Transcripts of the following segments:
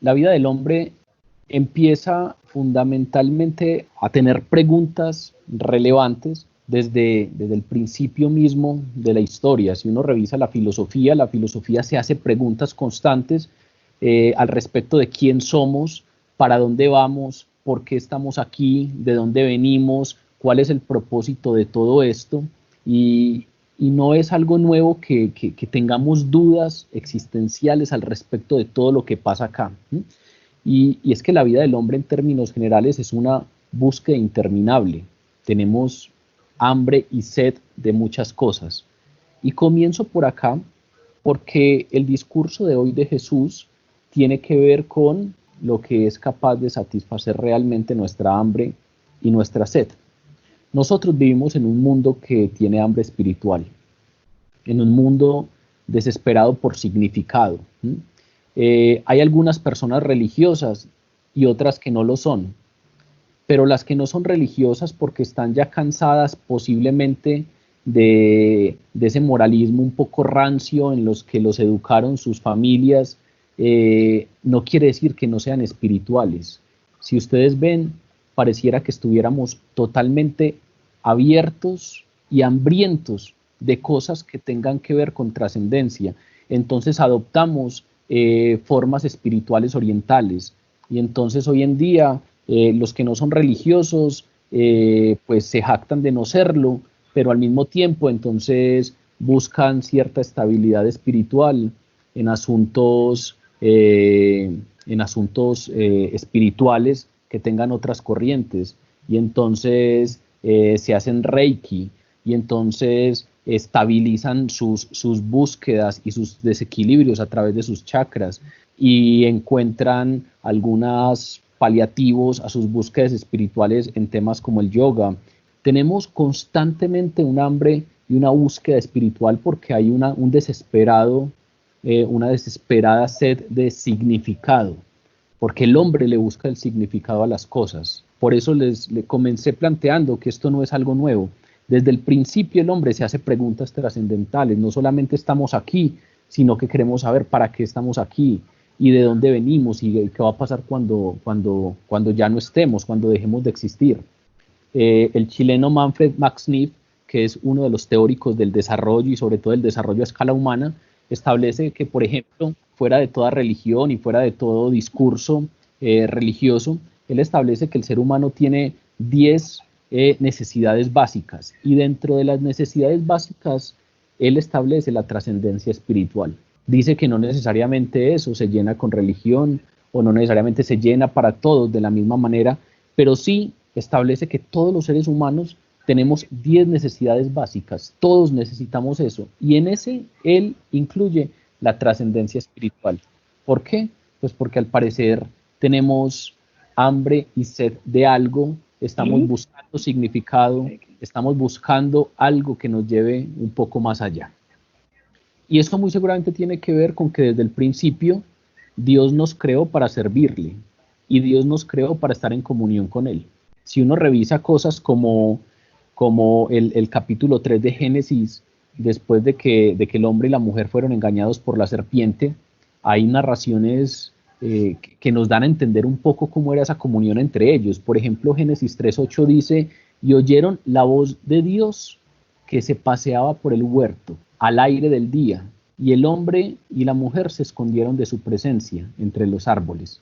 la vida del hombre empieza fundamentalmente a tener preguntas relevantes desde el principio mismo de la historia. Si uno revisa la filosofía se hace preguntas constantes al respecto de quién somos, para dónde vamos, por qué estamos aquí, de dónde venimos, cuál es el propósito de todo esto. Y no es algo nuevo que tengamos dudas existenciales al respecto de todo lo que pasa acá. Y es que la vida del hombre en términos generales es una búsqueda interminable. Tenemos hambre y sed de muchas cosas. Y comienzo por acá porque el discurso de hoy de Jesús tiene que ver con lo que es capaz de satisfacer realmente nuestra hambre y nuestra sed. Nosotros vivimos en un mundo que tiene hambre espiritual, en un mundo desesperado por significado. Hay algunas personas religiosas y otras que no lo son, pero las que no son religiosas porque están ya cansadas posiblemente de ese moralismo un poco rancio en los que los educaron sus familias, no quiere decir que no sean espirituales. Si ustedes ven, pareciera que estuviéramos totalmente abiertos y hambrientos de cosas que tengan que ver con trascendencia. Entonces adoptamos formas espirituales orientales, y entonces hoy en día los que no son religiosos pues se jactan de no serlo, pero al mismo tiempo entonces buscan cierta estabilidad espiritual en asuntos espirituales que tengan otras corrientes, y entonces se hacen reiki, y entonces estabilizan sus búsquedas y sus desequilibrios a través de sus chakras, y encuentran algunos paliativos a sus búsquedas espirituales en temas como el yoga. Tenemos constantemente un hambre y una búsqueda espiritual porque hay una desesperada sed de significado, porque el hombre le busca el significado a las cosas. Por eso le comencé planteando que esto no es algo nuevo. Desde el principio el hombre se hace preguntas trascendentales. No solamente estamos aquí, sino que queremos saber para qué estamos aquí y de dónde venimos y qué va a pasar cuando ya no estemos, cuando dejemos de existir. El chileno Manfred Max Neef, que es uno de los teóricos del desarrollo y sobre todo el desarrollo a escala humana, establece que, por ejemplo, fuera de toda religión y fuera de todo discurso religioso, él establece que el ser humano tiene 10 necesidades básicas, y dentro de las necesidades básicas él establece la trascendencia espiritual. Dice que no necesariamente eso se llena con religión, o no necesariamente se llena para todos de la misma manera, pero sí establece que todos los seres humanos tenemos 10 necesidades básicas, todos necesitamos eso, y en ese él incluye la trascendencia espiritual. ¿Por qué? Pues porque al parecer tenemos hambre y sed de algo, estamos buscando significado, estamos buscando algo que nos lleve un poco más allá. Y esto muy seguramente tiene que ver con que desde el principio Dios nos creó para servirle, y Dios nos creó para estar en comunión con Él. Si uno revisa cosas como el capítulo 3 de Génesis, después de que el hombre y la mujer fueron engañados por la serpiente, hay narraciones que nos dan a entender un poco cómo era esa comunión entre ellos. Por ejemplo, Génesis 3:8 dice: y oyeron la voz de Dios que se paseaba por el huerto al aire del día, y el hombre y la mujer se escondieron de su presencia entre los árboles.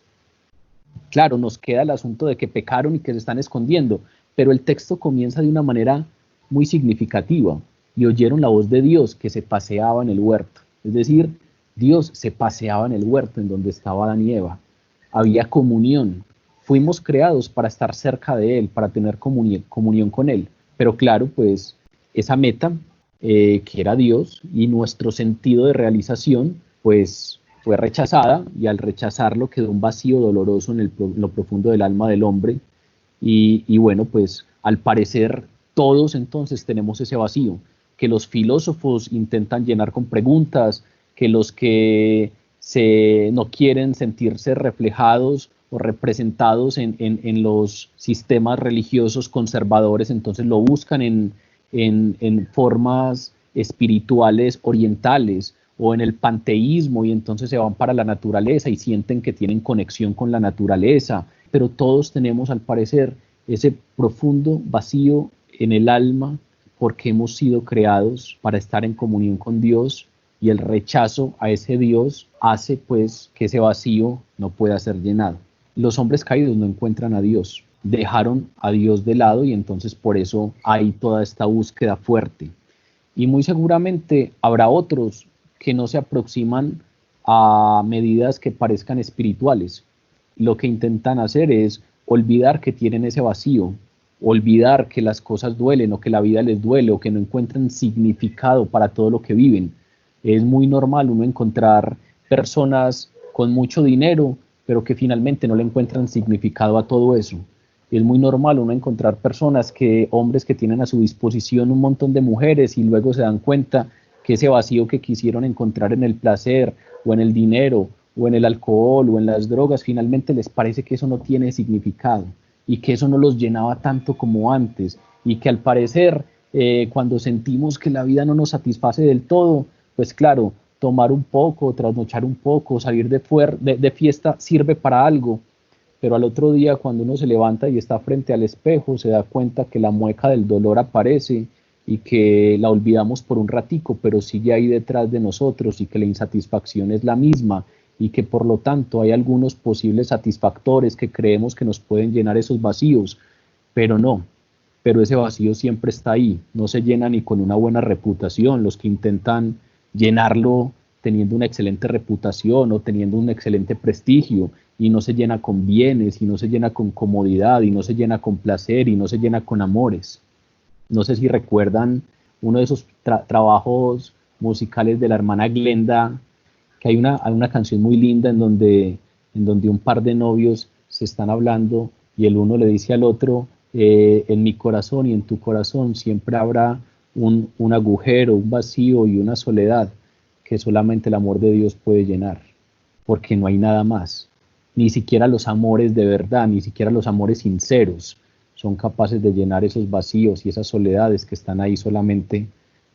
Claro, nos queda el asunto de que pecaron y que se están escondiendo, pero el texto comienza de una manera muy significativa: y oyeron la voz de Dios que se paseaba en el huerto. Es decir, Dios se paseaba en el huerto en donde estaba Adán y Eva. Había comunión. Fuimos creados para estar cerca de Él, para tener comunión con Él. Pero claro, pues esa meta, que era Dios, y nuestro sentido de realización, pues fue rechazada, y al rechazarlo quedó un vacío doloroso en lo profundo del alma del hombre. Y bueno, pues al parecer todos entonces tenemos ese vacío, que los filósofos intentan llenar con preguntas, que los que no quieren sentirse reflejados o representados en los sistemas religiosos conservadores, entonces lo buscan en formas espirituales orientales, o en el panteísmo y entonces se van para la naturaleza y sienten que tienen conexión con la naturaleza, pero todos tenemos al parecer ese profundo vacío en el alma porque hemos sido creados para estar en comunión con Dios y el rechazo a ese Dios hace pues que ese vacío no pueda ser llenado. Los hombres caídos no encuentran a Dios, dejaron a Dios de lado y entonces por eso hay toda esta búsqueda fuerte. Y muy seguramente habrá otros que no se aproximan a medidas que parezcan espirituales. Lo que intentan hacer es olvidar que tienen ese vacío, olvidar que las cosas duelen o que la vida les duele o que no encuentran significado para todo lo que viven. Es muy normal uno encontrar personas con mucho dinero, pero que finalmente no le encuentran significado a todo eso. Es muy normal uno encontrar hombres que tienen a su disposición un montón de mujeres y luego se dan cuenta que ese vacío que quisieron encontrar en el placer o en el dinero o en el alcohol o en las drogas, finalmente les parece que eso no tiene significado y que eso no los llenaba tanto como antes y que al parecer cuando sentimos que la vida no nos satisface del todo, pues claro, tomar un poco, trasnochar un poco, salir de fiesta sirve para algo, pero al otro día cuando uno se levanta y está frente al espejo se da cuenta que la mueca del dolor aparece y que la olvidamos por un ratico, pero sigue ahí detrás de nosotros y que la insatisfacción es la misma y que por lo tanto hay algunos posibles satisfactores que creemos que nos pueden llenar esos vacíos, pero no, pero ese vacío siempre está ahí, no se llena ni con una buena reputación. Los que intentan llenarlo teniendo una excelente reputación o teniendo un excelente prestigio, y no se llena con bienes, y no se llena con comodidad, y no se llena con placer, y no se llena con amores. No sé si recuerdan uno de esos trabajos musicales de la hermana Glenda, que hay una canción muy linda en donde un par de novios se están hablando y el uno le dice al otro, en mi corazón y en tu corazón siempre habrá un agujero, un vacío y una soledad que solamente el amor de Dios puede llenar, porque no hay nada más. Ni siquiera los amores de verdad, ni siquiera los amores sinceros son capaces de llenar esos vacíos y esas soledades que están ahí solamente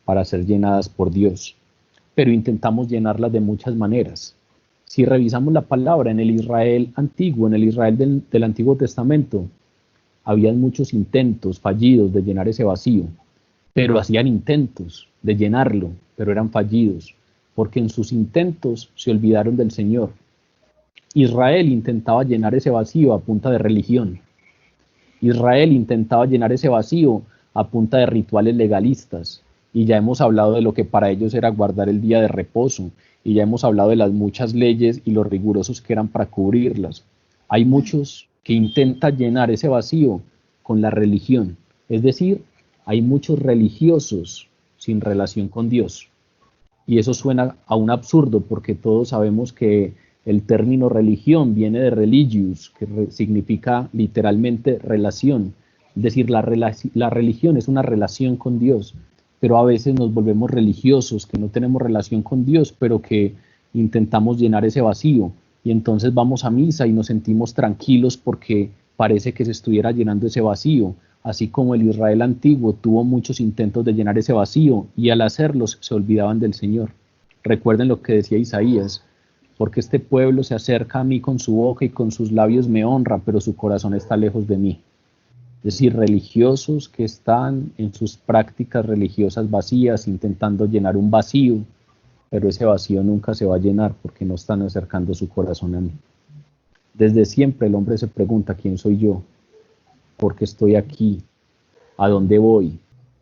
para ser llenadas por Dios. Pero intentamos llenarlas de muchas maneras. Si revisamos la palabra en el Israel antiguo, en el Israel del Antiguo Testamento, había muchos intentos fallidos de llenar ese vacío, pero hacían intentos de llenarlo, pero eran fallidos, porque en sus intentos se olvidaron del Señor. Israel intentaba llenar ese vacío a punta de religión. Israel intentaba llenar ese vacío a punta de rituales legalistas. Y ya hemos hablado de lo que para ellos era guardar el día de reposo. Y ya hemos hablado de las muchas leyes y los rigurosos que eran para cubrirlas. Hay muchos que intentan llenar ese vacío con la religión. Es decir, hay muchos religiosos sin relación con Dios. Y eso suena a un absurdo porque todos sabemos que el término religión viene de religius, que significa literalmente relación. Es decir, la religión es una relación con Dios, pero a veces nos volvemos religiosos, que no tenemos relación con Dios, pero que intentamos llenar ese vacío. Y entonces vamos a misa y nos sentimos tranquilos porque parece que se estuviera llenando ese vacío. Así como el Israel antiguo tuvo muchos intentos de llenar ese vacío y al hacerlos se olvidaban del Señor. Recuerden lo que decía Isaías, porque este pueblo se acerca a mí con su boca y con sus labios me honra, pero su corazón está lejos de mí. Es decir, religiosos que están en sus prácticas religiosas vacías, intentando llenar un vacío, pero ese vacío nunca se va a llenar porque no están acercando su corazón a mí. Desde siempre el hombre se pregunta, ¿quién soy yo? ¿Por qué estoy aquí? ¿A dónde voy?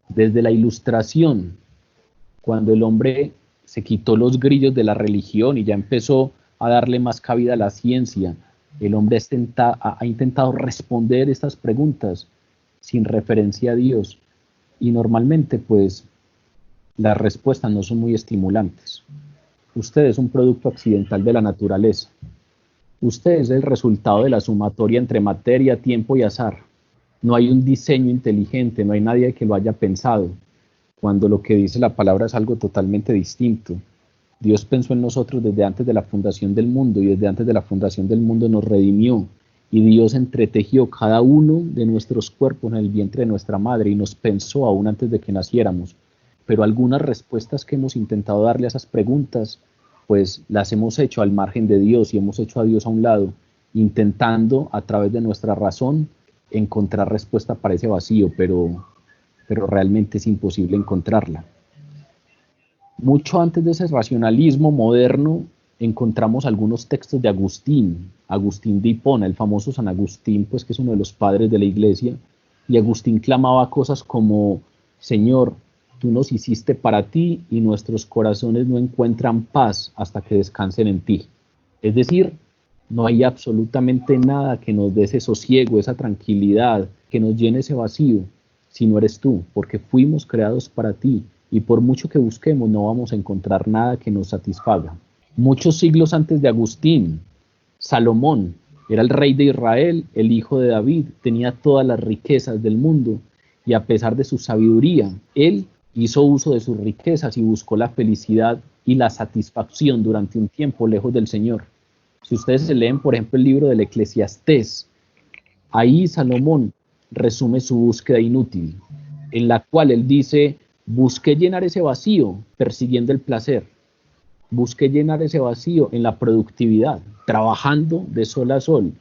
Desde la Ilustración, cuando el hombre se quitó los grillos de la religión y ya empezó a darle más cabida a la ciencia, el hombre ha intentado responder estas preguntas sin referencia a Dios y normalmente pues las respuestas no son muy estimulantes. Usted es un producto accidental de la naturaleza. Usted es el resultado de la sumatoria entre materia, tiempo y azar. No hay un diseño inteligente, no hay nadie que lo haya pensado, cuando lo que dice la palabra es algo totalmente distinto. Dios pensó en nosotros desde antes de la fundación del mundo y desde antes de la fundación del mundo nos redimió y Dios entretejió cada uno de nuestros cuerpos en el vientre de nuestra madre y nos pensó aún antes de que naciéramos. pero algunas respuestas que hemos intentado darle a esas preguntas, pues las hemos hecho al margen de Dios y hemos hecho a Dios a un lado, intentando a través de nuestra razón encontrar respuesta para ese vacío, pero realmente es imposible encontrarla. Mucho antes de ese racionalismo moderno, encontramos algunos textos de Agustín de Hipona, el famoso San Agustín, pues que es uno de los padres de la iglesia, y Agustín clamaba cosas como: Señor, tú nos hiciste para ti y nuestros corazones no encuentran paz hasta que descansen en ti. Es decir, no hay absolutamente nada que nos dé ese sosiego, esa tranquilidad, que nos llene ese vacío, si no eres tú, porque fuimos creados para ti y por mucho que busquemos no vamos a encontrar nada que nos satisfaga. Muchos siglos antes de Agustín, Salomón era el rey de Israel, el hijo de David, tenía todas las riquezas del mundo y a pesar de su sabiduría, él hizo uso de sus riquezas y buscó la felicidad y la satisfacción durante un tiempo lejos del Señor. Si ustedes se leen, por ejemplo, el libro del Eclesiastés, ahí Salomón resume su búsqueda inútil, en la cual él dice: busqué llenar ese vacío persiguiendo el placer, busqué llenar ese vacío en la productividad, trabajando de sol a sol,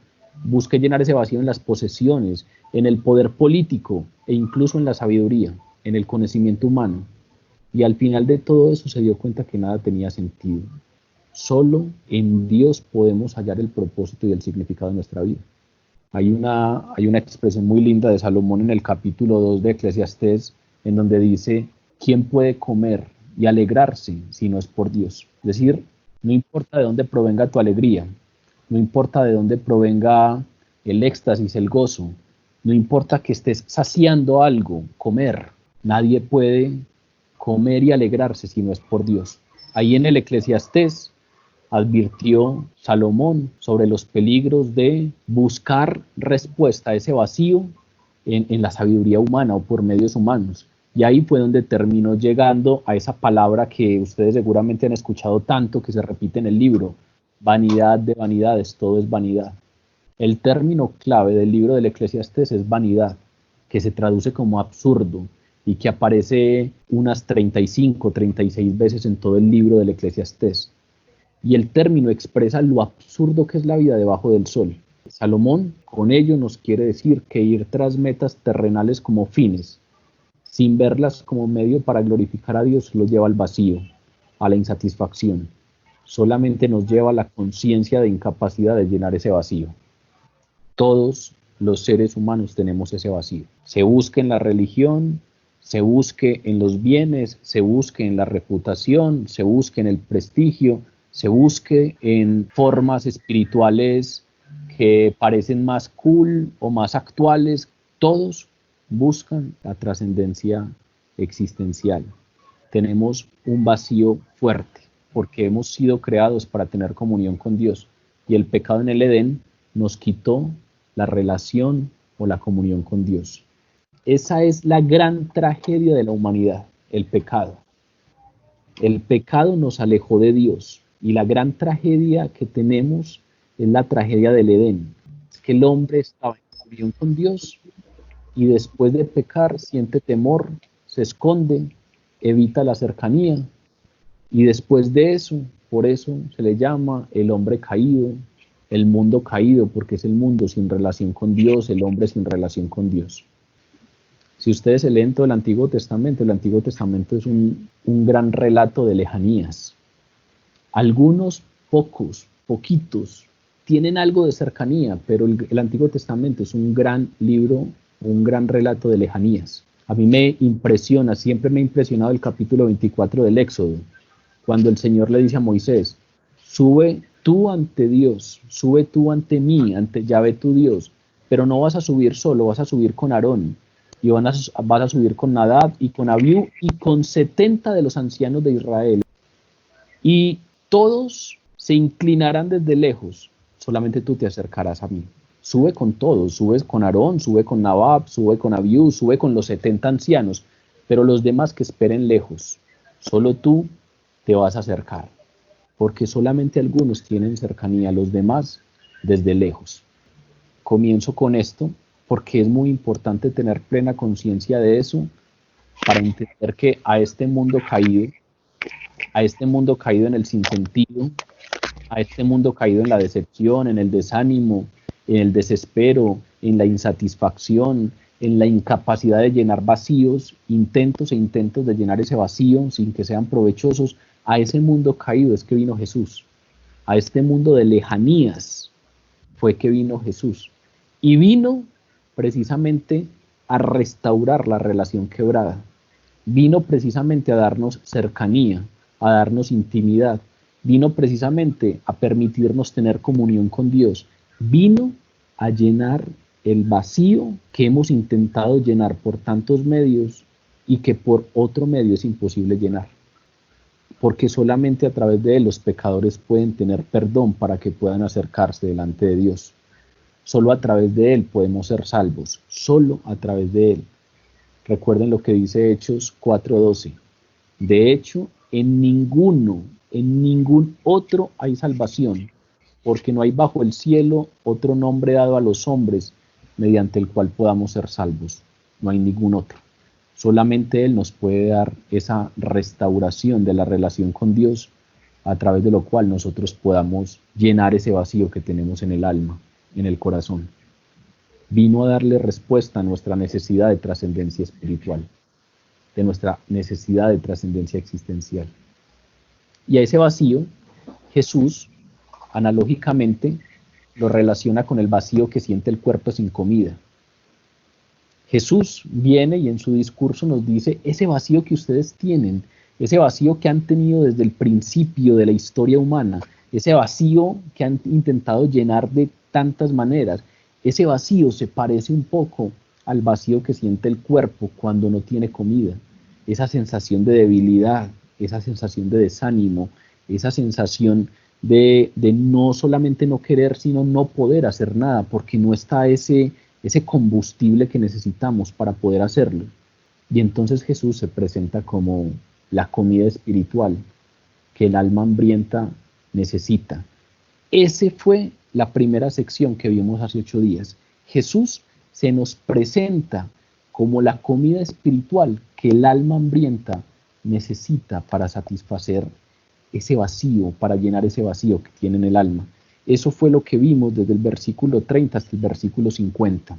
busqué llenar ese vacío en las posesiones, en el poder político e incluso en la sabiduría, en el conocimiento humano. Y al final de todo eso se dio cuenta que nada tenía sentido. Solo en Dios podemos hallar el propósito y el significado de nuestra vida. Hay una expresión muy linda de Salomón en el capítulo 2 de Eclesiastés, en donde dice: ¿quién puede comer y alegrarse si no es por Dios? Es decir, no importa de dónde provenga tu alegría, no importa de dónde provenga el éxtasis, el gozo, no importa que estés saciando algo, comer, nadie puede comer y alegrarse si no es por Dios. Ahí en el Eclesiastés advirtió Salomón sobre los peligros de buscar respuesta a ese vacío en la sabiduría humana o por medios humanos. Y ahí fue donde terminó llegando a esa palabra que ustedes seguramente han escuchado tanto, que se repite en el libro: vanidad de vanidades, todo es vanidad. El término clave del libro del Eclesiastés es vanidad, que se traduce como absurdo y que aparece unas 35, 36 veces en todo el libro del Eclesiastés. Y el término expresa lo absurdo que es la vida debajo del sol. Salomón con ello nos quiere decir que ir tras metas terrenales como fines, sin verlas como medio para glorificar a Dios, lo lleva al vacío, a la insatisfacción. Solamente nos lleva a la conciencia de incapacidad de llenar ese vacío. Todos los seres humanos tenemos ese vacío. Se busque en la religión, se busque en los bienes, se busque en la reputación, se busque en el prestigio, se busque en formas espirituales que parecen más cool o más actuales. Todos buscan la trascendencia existencial. Tenemos un vacío fuerte porque hemos sido creados para tener comunión con Dios y el pecado en el Edén nos quitó la relación o la comunión con Dios. Esa es la gran tragedia de la humanidad, el pecado. El pecado nos alejó de Dios y la gran tragedia que tenemos es la tragedia del Edén. Es que el hombre estaba en comunión con Dios y después de pecar siente temor, se esconde, evita la cercanía y después de eso, por eso se le llama el hombre caído, el mundo caído, porque es el mundo sin relación con Dios, el hombre sin relación con Dios. Si ustedes se leen todo el Antiguo Testamento es un gran relato de lejanías. Algunos poquitos, tienen algo de cercanía, pero el Antiguo Testamento es un gran libro, un gran relato de lejanías. A mí me impresiona, siempre me ha impresionado el capítulo 24 del Éxodo, cuando el Señor le dice a Moisés: sube tú ante Dios, sube tú ante mí, ante Yahvé tu Dios, pero no vas a subir solo, vas a subir con Aarón, y vas a subir con Nadab y con Abiú y con 70 de los ancianos de Israel. Y todos se inclinarán desde lejos, solamente tú te acercarás a mí. Sube con todos, sube con Aarón, sube con Nadab, sube con Abiú, sube con los 70 ancianos, pero los demás que esperen lejos, solo tú te vas a acercar, porque solamente algunos tienen cercanía, los demás desde lejos. Comienzo con esto porque es muy importante tener plena conciencia de eso, para entender que a este mundo caído en el sinsentido, a este mundo caído en la decepción, en el desánimo, en el desespero, en la insatisfacción, en la incapacidad de llenar vacíos, intentos de llenar ese vacío sin que sean provechosos, a ese mundo caído es que vino Jesús. A este mundo de lejanías fue que vino Jesús. Y vino precisamente a restaurar la relación quebrada. Vino precisamente a darnos cercanía, a darnos intimidad. Vino precisamente a permitirnos tener comunión con Dios. Vino a llenar el vacío que hemos intentado llenar por tantos medios y que por otro medio es imposible llenar. Porque solamente a través de él los pecadores pueden tener perdón para que puedan acercarse delante de Dios. Solo a través de él podemos ser salvos, solo a través de él. Recuerden lo que dice Hechos 4:12. De hecho, en ningún otro hay salvación, porque no hay bajo el cielo otro nombre dado a los hombres mediante el cual podamos ser salvos. No hay ningún otro. Solamente Él nos puede dar esa restauración de la relación con Dios, a través de lo cual nosotros podamos llenar ese vacío que tenemos en el alma, en el corazón. Vino a darle respuesta a nuestra necesidad de trascendencia espiritual, de nuestra necesidad de trascendencia existencial. Y a ese vacío, Jesús, analógicamente, lo relaciona con el vacío que siente el cuerpo sin comida. Jesús viene y en su discurso nos dice, ese vacío que ustedes tienen, ese vacío que han tenido desde el principio de la historia humana, ese vacío que han intentado llenar de tantas maneras, ese vacío se parece un poco al vacío que siente el cuerpo cuando no tiene comida. Esa sensación de debilidad, esa sensación de desánimo, esa sensación de no solamente no querer, sino no poder hacer nada, porque no está ese combustible que necesitamos para poder hacerlo. Y entonces Jesús se presenta como la comida espiritual que el alma hambrienta necesita. Esa fue la primera sección que vimos hace 8 días. Jesús se nos presenta como la comida espiritual que el alma hambrienta necesita para satisfacer ese vacío, para llenar ese vacío que tiene en el alma. Eso fue lo que vimos desde el versículo 30 hasta el versículo 50.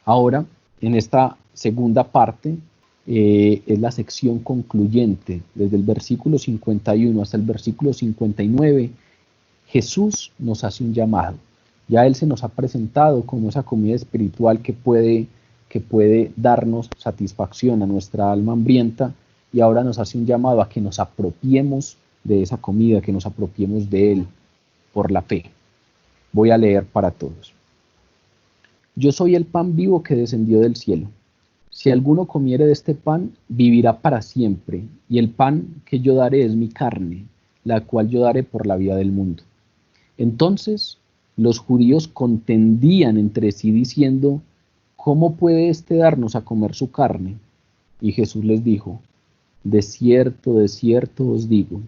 Ahora, en esta segunda parte, es la sección concluyente. Desde el versículo 51 hasta el versículo 59, Jesús nos hace un llamado. Ya Él se nos ha presentado como esa comida espiritual que puede darnos satisfacción a nuestra alma hambrienta, y ahora nos hace un llamado a que nos apropiemos de esa comida, que nos apropiemos de Él por la fe. Voy a leer para todos. Yo soy el pan vivo que descendió del cielo. Si alguno comiere de este pan, vivirá para siempre, y el pan que yo daré es mi carne, la cual yo daré por la vida del mundo. Entonces los judíos contendían entre sí diciendo, ¿cómo puede éste darnos a comer su carne? Y Jesús les dijo, de cierto os digo,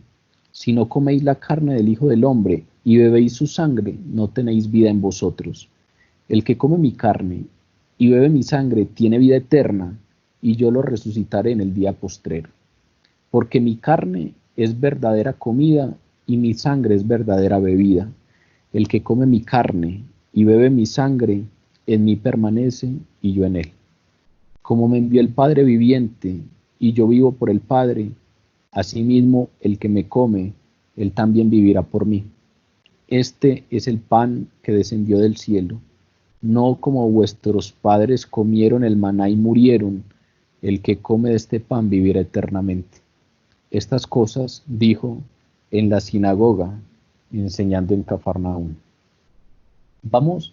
si no coméis la carne del Hijo del Hombre y bebéis su sangre, no tenéis vida en vosotros. El que come mi carne y bebe mi sangre tiene vida eterna, y yo lo resucitaré en el día postrero. Porque mi carne es verdadera comida y mi sangre es verdadera bebida. El que come mi carne y bebe mi sangre, en mí permanece y yo en él. Como me envió el Padre viviente y yo vivo por el Padre, asimismo el que me come, él también vivirá por mí. Este es el pan que descendió del cielo, no como vuestros padres comieron el maná y murieron. El que come de este pan vivirá eternamente. Estas cosas dijo en la sinagoga, enseñando en Cafarnaúm. Vamos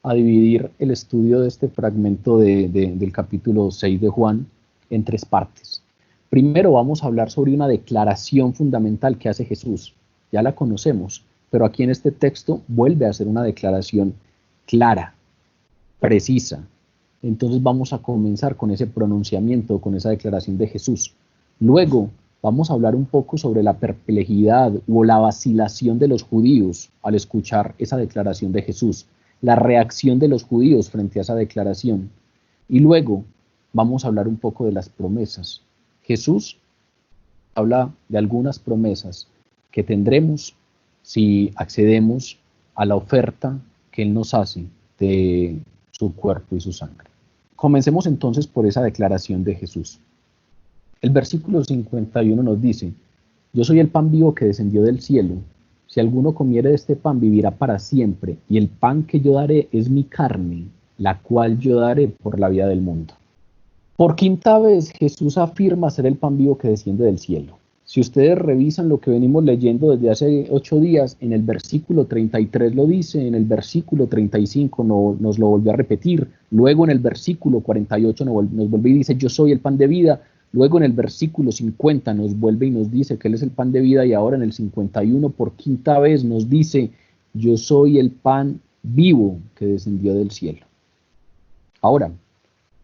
a dividir el estudio de este fragmento del capítulo 6 de Juan en 3 partes. Primero vamos a hablar sobre una declaración fundamental que hace Jesús. Ya la conocemos, pero aquí en este texto vuelve a hacer una declaración clara, precisa. Entonces vamos a comenzar con ese pronunciamiento, con esa declaración de Jesús. Luego vamos a hablar un poco sobre la perplejidad o la vacilación de los judíos al escuchar esa declaración de Jesús, la reacción de los judíos frente a esa declaración. Y luego vamos a hablar un poco de las promesas. Jesús habla de algunas promesas que tendremos si accedemos a la oferta que Él nos hace de su cuerpo y su sangre. Comencemos entonces por esa declaración de Jesús. El versículo 51 nos dice: yo soy el pan vivo que descendió del cielo. Si alguno comiere de este pan, vivirá para siempre, y el pan que yo daré es mi carne, la cual yo daré por la vida del mundo. Por quinta vez Jesús afirma ser el pan vivo que desciende del cielo. Si ustedes revisan lo que venimos leyendo desde hace 8 días, en el versículo 33 lo dice, en el versículo 35 nos lo volvió a repetir, luego en el versículo 48 nos vuelve y dice: yo soy el pan de vida. Luego en el versículo 50 nos vuelve y nos dice que Él es el pan de vida, y ahora en el 51 por quinta vez nos dice: yo soy el pan vivo que descendió del cielo. Ahora,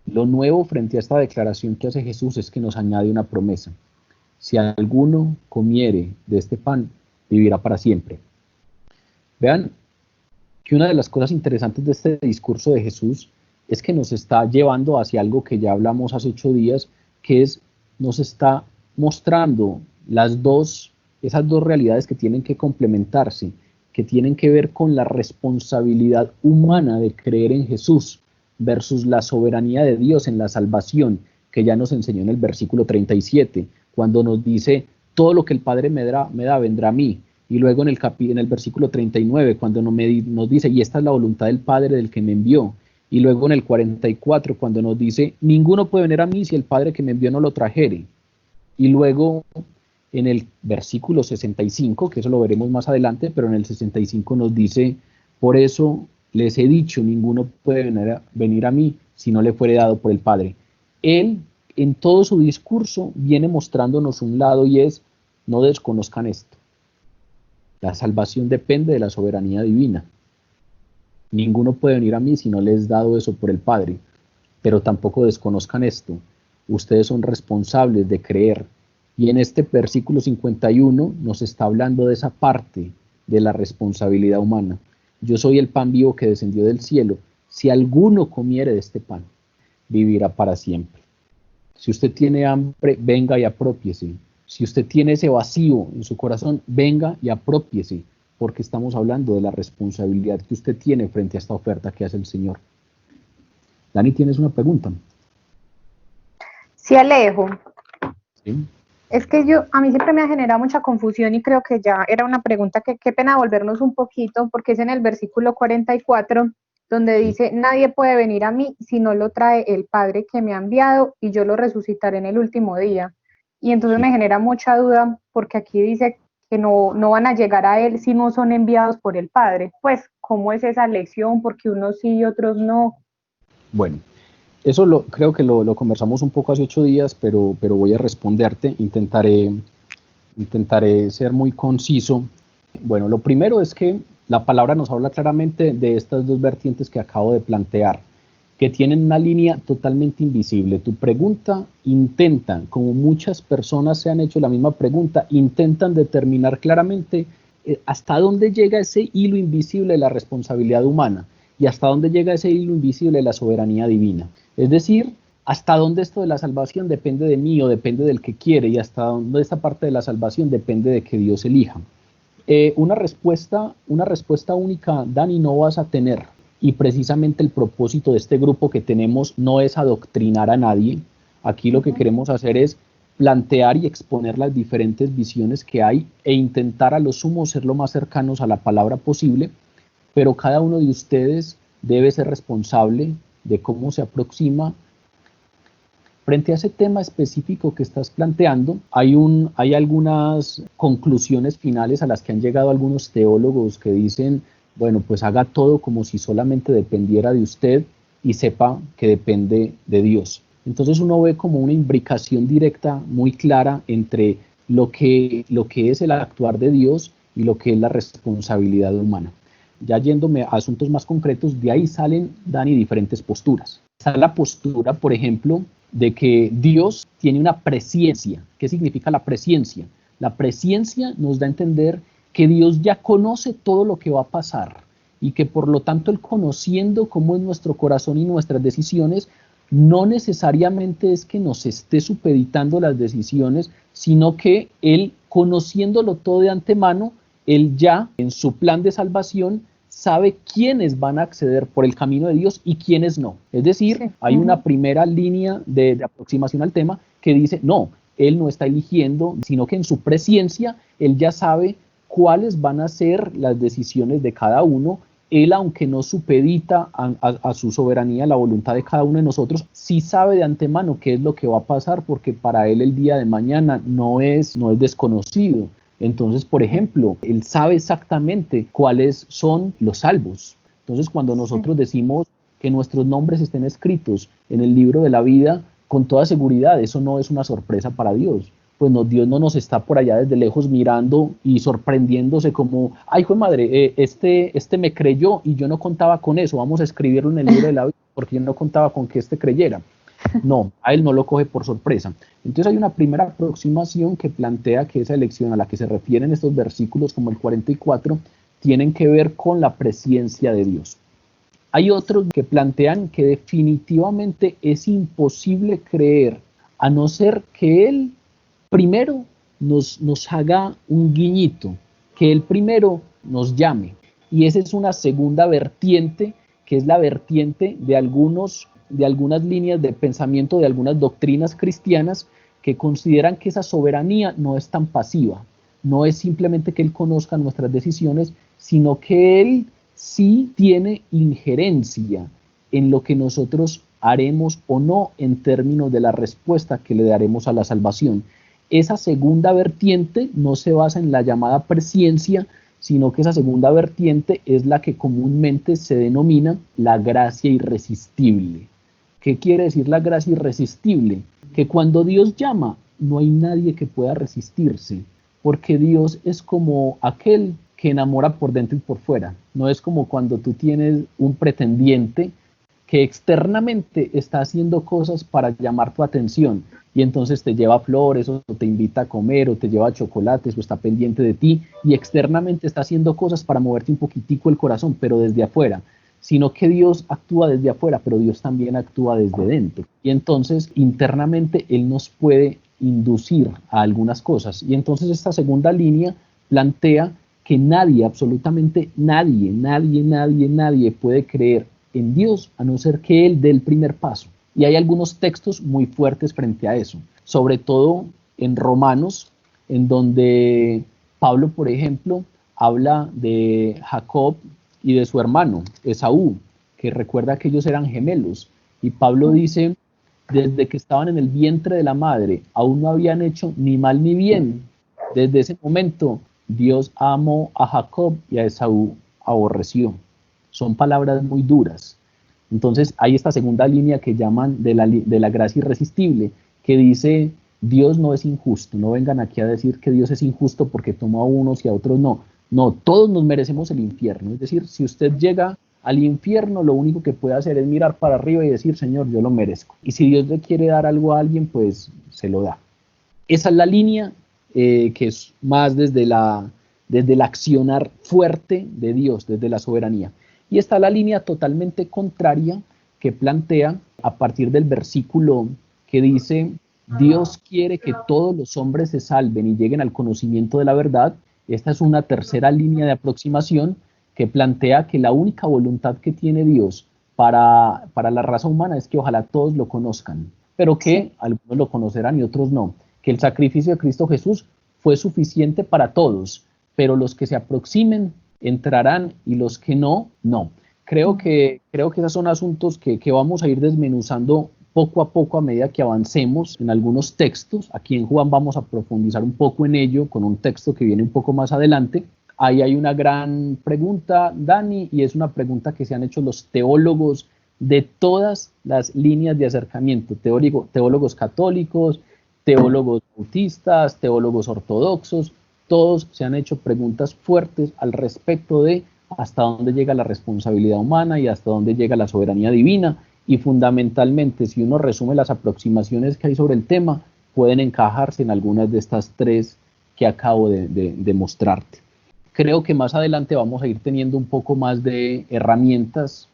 lo nuevo frente a esta declaración que hace Jesús es que nos añade una promesa: si alguno comiere de este pan, vivirá para siempre. Vean que una de las cosas interesantes de este discurso de Jesús es que nos está llevando hacia algo que ya hablamos hace 8 días, que es, nos está mostrando esas dos realidades que tienen que complementarse, que tienen que ver con la responsabilidad humana de creer en Jesús versus la soberanía de Dios en la salvación, que ya nos enseñó en el versículo 37, cuando nos dice: todo lo que el Padre me da vendrá a mí. Y luego en el versículo 39, cuando nos dice: y esta es la voluntad del Padre del que me envió. Y luego en el 44, cuando nos dice: ninguno puede venir a mí si el Padre que me envió no lo trajere. Y luego en el versículo 65, que eso lo veremos más adelante, pero en el 65 nos dice: por eso les he dicho, ninguno puede venir a mí si no le fuere dado por el Padre. Él, en todo su discurso, viene mostrándonos un lado, y es: no desconozcan esto. La salvación depende de la soberanía divina. Ninguno puede venir a mí si no les he dado eso por el Padre. Pero tampoco desconozcan esto: ustedes son responsables de creer. Y en este versículo 51 nos está hablando de esa parte de la responsabilidad humana. Yo soy el pan vivo que descendió del cielo. Si alguno comiere de este pan, vivirá para siempre. Si usted tiene hambre, venga y apropiese. Si usted tiene ese vacío en su corazón, venga y apropiese, porque estamos hablando de la responsabilidad que usted tiene frente a esta oferta que hace el Señor. Dani, ¿tienes una pregunta? Sí, Alejo. ¿Sí? Es que a mí siempre me ha generado mucha confusión, y creo que ya era una pregunta que qué pena volvernos un poquito, porque es en el versículo 44, donde dice: nadie puede venir a mí si no lo trae el Padre que me ha enviado, y yo lo resucitaré en el último día. Y entonces me genera mucha duda, porque aquí dice que no van a llegar a Él si no son enviados por el Padre. Pues, ¿cómo es esa lección? Porque unos sí y otros no. Bueno, eso creo que lo conversamos un poco hace 8 días, pero voy a responderte. Intentaré ser muy conciso. Bueno, lo primero es que la palabra nos habla claramente de estas dos vertientes que acabo de plantear, que tienen una línea totalmente invisible. Tu pregunta intentan, como muchas personas se han hecho la misma pregunta, intentan determinar claramente hasta dónde llega ese hilo invisible de la responsabilidad humana y hasta dónde llega ese hilo invisible de la soberanía divina. Es decir, hasta dónde esto de la salvación depende de mí o depende del que quiere, y hasta dónde esta parte de la salvación depende de que Dios elija. Una respuesta única, Dani, no vas a tener. Y precisamente el propósito de este grupo que tenemos no es adoctrinar a nadie. Aquí lo que queremos hacer es plantear y exponer las diferentes visiones que hay e intentar a lo sumo ser lo más cercanos a la palabra posible, pero cada uno de ustedes debe ser responsable de cómo se aproxima. Frente a ese tema específico que estás planteando, hay algunas conclusiones finales a las que han llegado algunos teólogos que dicen: bueno, pues haga todo como si solamente dependiera de usted y sepa que depende de Dios. Entonces uno ve como una imbricación directa muy clara entre lo que es el actuar de Dios y lo que es la responsabilidad humana. Ya yéndome a asuntos más concretos, de ahí salen, Dani, diferentes posturas. Está la postura, por ejemplo, de que Dios tiene una presciencia. ¿Qué significa la presciencia? La presciencia nos da a entender que Dios ya conoce todo lo que va a pasar, y que por lo tanto Él, conociendo cómo es nuestro corazón y nuestras decisiones, no necesariamente es que nos esté supeditando las decisiones, sino que Él, conociéndolo todo de antemano, Él ya en su plan de salvación sabe quiénes van a acceder por el camino de Dios y quiénes no. Es decir, Sí. hay una primera línea de aproximación al tema que dice, no, Él no está eligiendo, sino que en su presciencia Él ya sabe cuáles van a ser las decisiones de cada uno. Él, aunque no supedita a su soberanía la voluntad de cada uno de nosotros, sí sabe de antemano qué es lo que va a pasar, porque para Él el día de mañana no es desconocido. Entonces, por ejemplo, Él sabe exactamente cuáles son los salvos. Entonces, cuando nosotros decimos que nuestros nombres estén escritos en el libro de la vida, con toda seguridad, eso no es una sorpresa para Dios. Pues no, Dios no nos está por allá desde lejos mirando y sorprendiéndose como, ay, hijo de madre, este me creyó y yo no contaba con eso, vamos a escribirlo en el libro de la vida porque yo no contaba con que creyera. No, a Él no lo coge por sorpresa. Entonces hay una primera aproximación que plantea que esa elección a la que se refieren estos versículos como el 44 tienen que ver con la presciencia de Dios. Hay otros que plantean que definitivamente es imposible creer a no ser que Él primero nos haga un guiñito, que Él primero nos llame. Y esa es una segunda vertiente, que es la vertiente de algunas líneas de pensamiento, de algunas doctrinas cristianas que consideran que esa soberanía no es tan pasiva, no es simplemente que Él conozca nuestras decisiones, sino que Él sí tiene injerencia en lo que nosotros haremos o no en términos de la respuesta que le daremos a la salvación. Esa segunda vertiente no se basa en la llamada presciencia, sino que esa segunda vertiente es la que comúnmente se denomina la gracia irresistible. ¿Qué quiere decir la gracia irresistible? Que cuando Dios llama, no hay nadie que pueda resistirse, porque Dios es como aquel que enamora por dentro y por fuera. No es como cuando tú tienes un pretendiente que externamente está haciendo cosas para llamar tu atención y entonces te lleva flores o te invita a comer o te lleva chocolates o está pendiente de ti y externamente está haciendo cosas para moverte un poquitico el corazón, pero desde afuera, sino que Dios actúa desde afuera, pero Dios también actúa desde dentro. Y entonces internamente Él nos puede inducir a algunas cosas. Y entonces esta segunda línea plantea que nadie, absolutamente nadie puede creer en Dios a no ser que Él dé el primer paso. Y hay algunos textos muy fuertes frente a eso, sobre todo en Romanos, en donde Pablo, por ejemplo, habla de Jacob y de su hermano Esaú, que recuerda que ellos eran gemelos. Y Pablo dice, desde que estaban en el vientre de la madre, aún no habían hecho ni mal ni bien. Desde ese momento, Dios amó a Jacob y a Esaú aborreció. Son palabras muy duras. Entonces hay esta segunda línea que llaman de la gracia irresistible, que dice, Dios no es injusto, no vengan aquí a decir que Dios es injusto porque tomó a unos y a otros no. No, todos nos merecemos el infierno. Es decir, si usted llega al infierno, lo único que puede hacer es mirar para arriba y decir, Señor, yo lo merezco. Y si Dios le quiere dar algo a alguien, pues se lo da. Esa es la línea que es más desde el accionar fuerte de Dios, desde la soberanía. Y está la línea totalmente contraria que plantea a partir del versículo que dice, Dios quiere que todos los hombres se salven y lleguen al conocimiento de la verdad. Esta es una tercera línea de aproximación que plantea que la única voluntad que tiene Dios para la raza humana es que ojalá todos lo conozcan, pero que algunos lo conocerán y otros no. Que el sacrificio de Cristo Jesús fue suficiente para todos, pero los que se aproximen entrarán y los que no, no. Creo que esos son asuntos que vamos a ir desmenuzando poco a poco a medida que avancemos en algunos textos. Aquí en Juan vamos a profundizar un poco en ello con un texto que viene un poco más adelante. Ahí hay una gran pregunta, Dani, y es una pregunta que se han hecho los teólogos de todas las líneas de acercamiento, teólogos católicos, teólogos bautistas, teólogos ortodoxos, todos se han hecho preguntas fuertes al respecto de hasta dónde llega la responsabilidad humana y hasta dónde llega la soberanía divina, y fundamentalmente, si uno resume las aproximaciones que hay sobre el tema, pueden encajarse en algunas de estas tres que acabo de mostrarte. Creo que más adelante vamos a ir teniendo un poco más de herramientas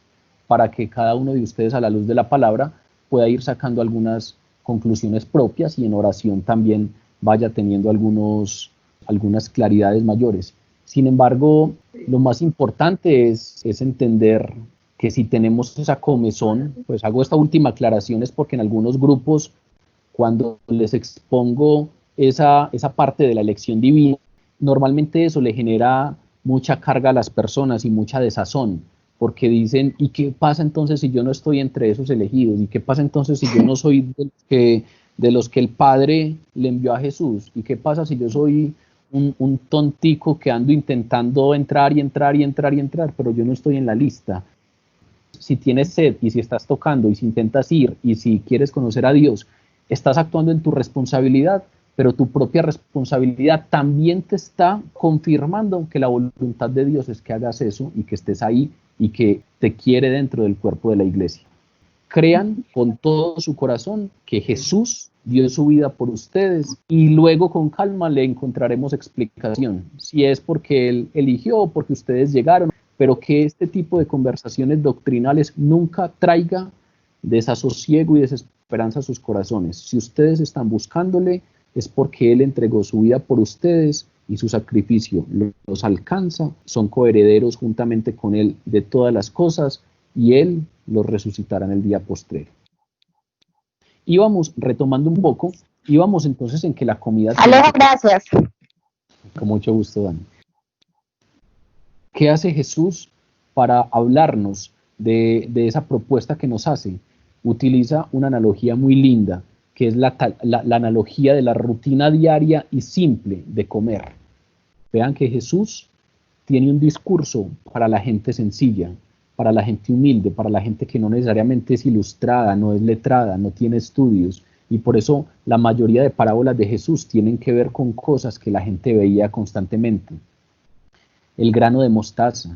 para que cada uno de ustedes, a la luz de la palabra, pueda ir sacando algunas conclusiones propias y en oración también vaya teniendo algunas claridades mayores. Sin embargo, lo más importante es entender que si tenemos esa comezón, pues hago esta última aclaración es porque en algunos grupos, cuando les expongo esa parte de la elección divina, normalmente eso le genera mucha carga a las personas y mucha desazón, porque dicen, ¿y qué pasa entonces si yo no estoy entre esos elegidos? ¿Y qué pasa entonces si yo no soy de los que el Padre le envió a Jesús? ¿Y qué pasa si yo soy un tontico que ando intentando entrar y entrar y entrar y entrar, pero yo no estoy en la lista? Si tienes sed y si estás tocando y si intentas ir y si quieres conocer a Dios, estás actuando en tu responsabilidad, pero tu propia responsabilidad también te está confirmando que la voluntad de Dios es que hagas eso y que estés ahí y que te quiere dentro del cuerpo de la iglesia. Crean con todo su corazón que Jesús dio su vida por ustedes y luego con calma le encontraremos explicación, si es porque Él eligió o porque ustedes llegaron, pero que este tipo de conversaciones doctrinales nunca traiga desasosiego y desesperanza a sus corazones. Si ustedes están buscándole, es porque Él entregó su vida por ustedes y su sacrificio los alcanza, son coherederos juntamente con Él de todas las cosas y Él los resucitará en el día postrero. Íbamos retomando un poco, íbamos entonces en que la comida... Alejo, gracias. Con mucho gusto, Dani. ¿Qué hace Jesús para hablarnos de esa propuesta que nos hace? Utiliza una analogía muy linda, que es la analogía de la rutina diaria y simple de comer. Vean que Jesús tiene un discurso para la gente sencilla, para la gente humilde, para la gente que no necesariamente es ilustrada, no es letrada, no tiene estudios, y por eso la mayoría de parábolas de Jesús tienen que ver con cosas que la gente veía constantemente. El grano de mostaza,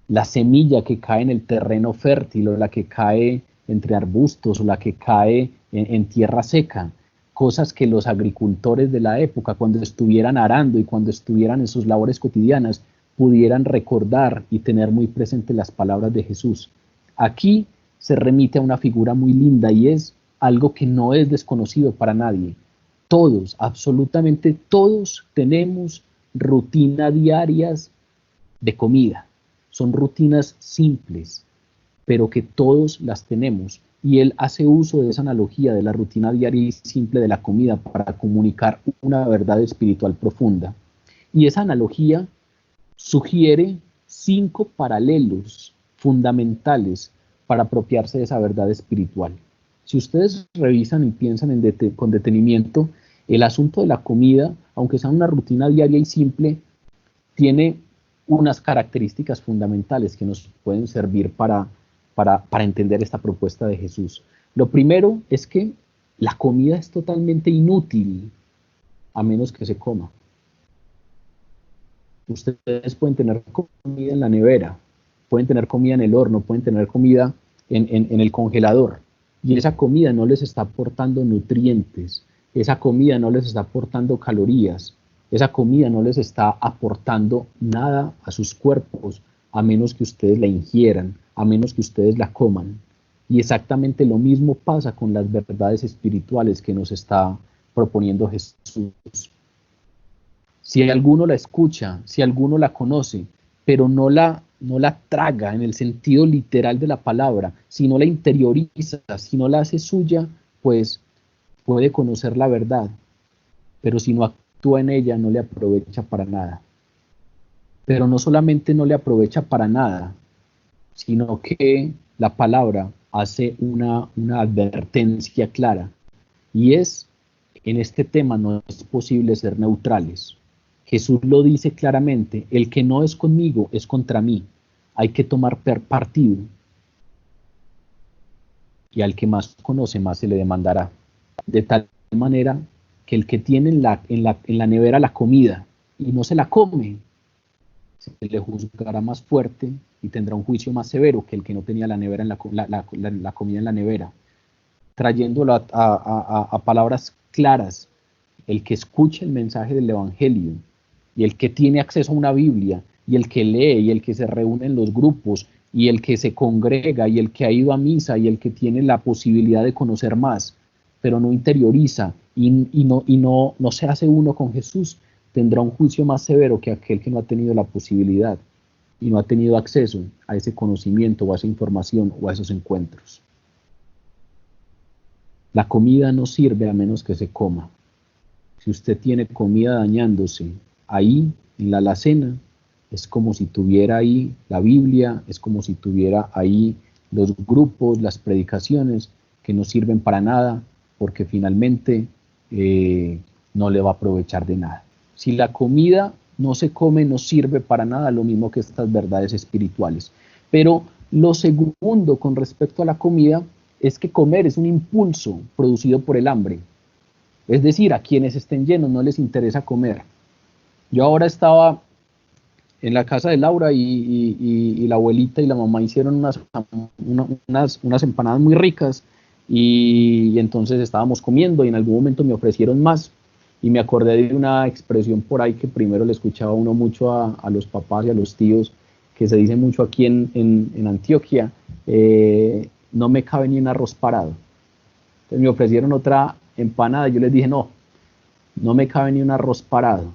la semilla que cae en el terreno fértil o la que cae entre arbustos o la que cae en tierra seca, cosas que los agricultores de la época, cuando estuvieran arando y cuando estuvieran en sus labores cotidianas, pudieran recordar y tener muy presente las palabras de Jesús. Aquí se remite a una figura muy linda y es algo que no es desconocido para nadie. Todos, absolutamente todos, tenemos rutinas diarias de comida. Son rutinas simples, pero que todos las tenemos. Y él hace uso de esa analogía de la rutina diaria y simple de la comida para comunicar una verdad espiritual profunda. Y esa analogía sugiere 5 paralelos fundamentales para apropiarse de esa verdad espiritual. Si ustedes revisan y piensan con detenimiento, el asunto de la comida, aunque sea una rutina diaria y simple, tiene unas características fundamentales que nos pueden servir para entender esta propuesta de Jesús. Lo primero es que la comida es totalmente inútil a menos que se coma. Ustedes pueden tener comida en la nevera, pueden tener comida en el horno, pueden tener comida en el congelador, y esa comida no les está aportando nutrientes, esa comida no les está aportando calorías, esa comida no les está aportando nada a sus cuerpos, a menos que ustedes la ingieran, a menos que ustedes la coman. Y exactamente lo mismo pasa con las verdades espirituales que nos está proponiendo Jesús. Si alguno la escucha, si alguno la conoce, pero no la traga en el sentido literal de la palabra, si no la interioriza, si no la hace suya, pues puede conocer la verdad, pero si no actúa en ella no le aprovecha para nada. Pero no solamente no le aprovecha para nada, sino que la palabra hace una advertencia clara, y es, en este tema no es posible ser neutrales. Jesús lo dice claramente, el que no es conmigo es contra mí, hay que tomar partido, y al que más conoce más se le demandará, de tal manera que el que tiene en la nevera la comida y no se la come, se le juzgará más fuerte y tendrá un juicio más severo que el que no tenía la nevera la comida en la nevera. Trayéndolo a palabras claras, el que escucha el mensaje del Evangelio y el que tiene acceso a una Biblia y el que lee, y el que se reúne en los grupos, y el que se congrega, y el que ha ido a misa, y el que tiene la posibilidad de conocer más, pero no interioriza no se hace uno con Jesús, tendrá un juicio más severo que aquel que no ha tenido la posibilidad y no ha tenido acceso a ese conocimiento o a esa información o a esos encuentros. La comida no sirve a menos que se coma. Si usted tiene comida dañándose ahí en la alacena, es como si tuviera ahí la Biblia, es como si tuviera ahí los grupos, las predicaciones que no sirven para nada, porque finalmente no le va a aprovechar de nada. Si la comida no se come, no sirve para nada, lo mismo que estas verdades espirituales. Pero lo segundo con respecto a la comida es que comer es un impulso producido por el hambre. Es decir, a quienes estén llenos no les interesa comer. Yo ahora estaba en la casa de Laura y la abuelita y la mamá hicieron unas empanadas muy ricas y entonces estábamos comiendo y en algún momento me ofrecieron más y me acordé de una expresión por ahí que primero le escuchaba uno mucho a los papás y a los tíos, que se dice mucho aquí en Antioquia, no me cabe ni un arroz parado. Entonces me ofrecieron otra empanada y yo les dije, no me cabe ni un arroz parado.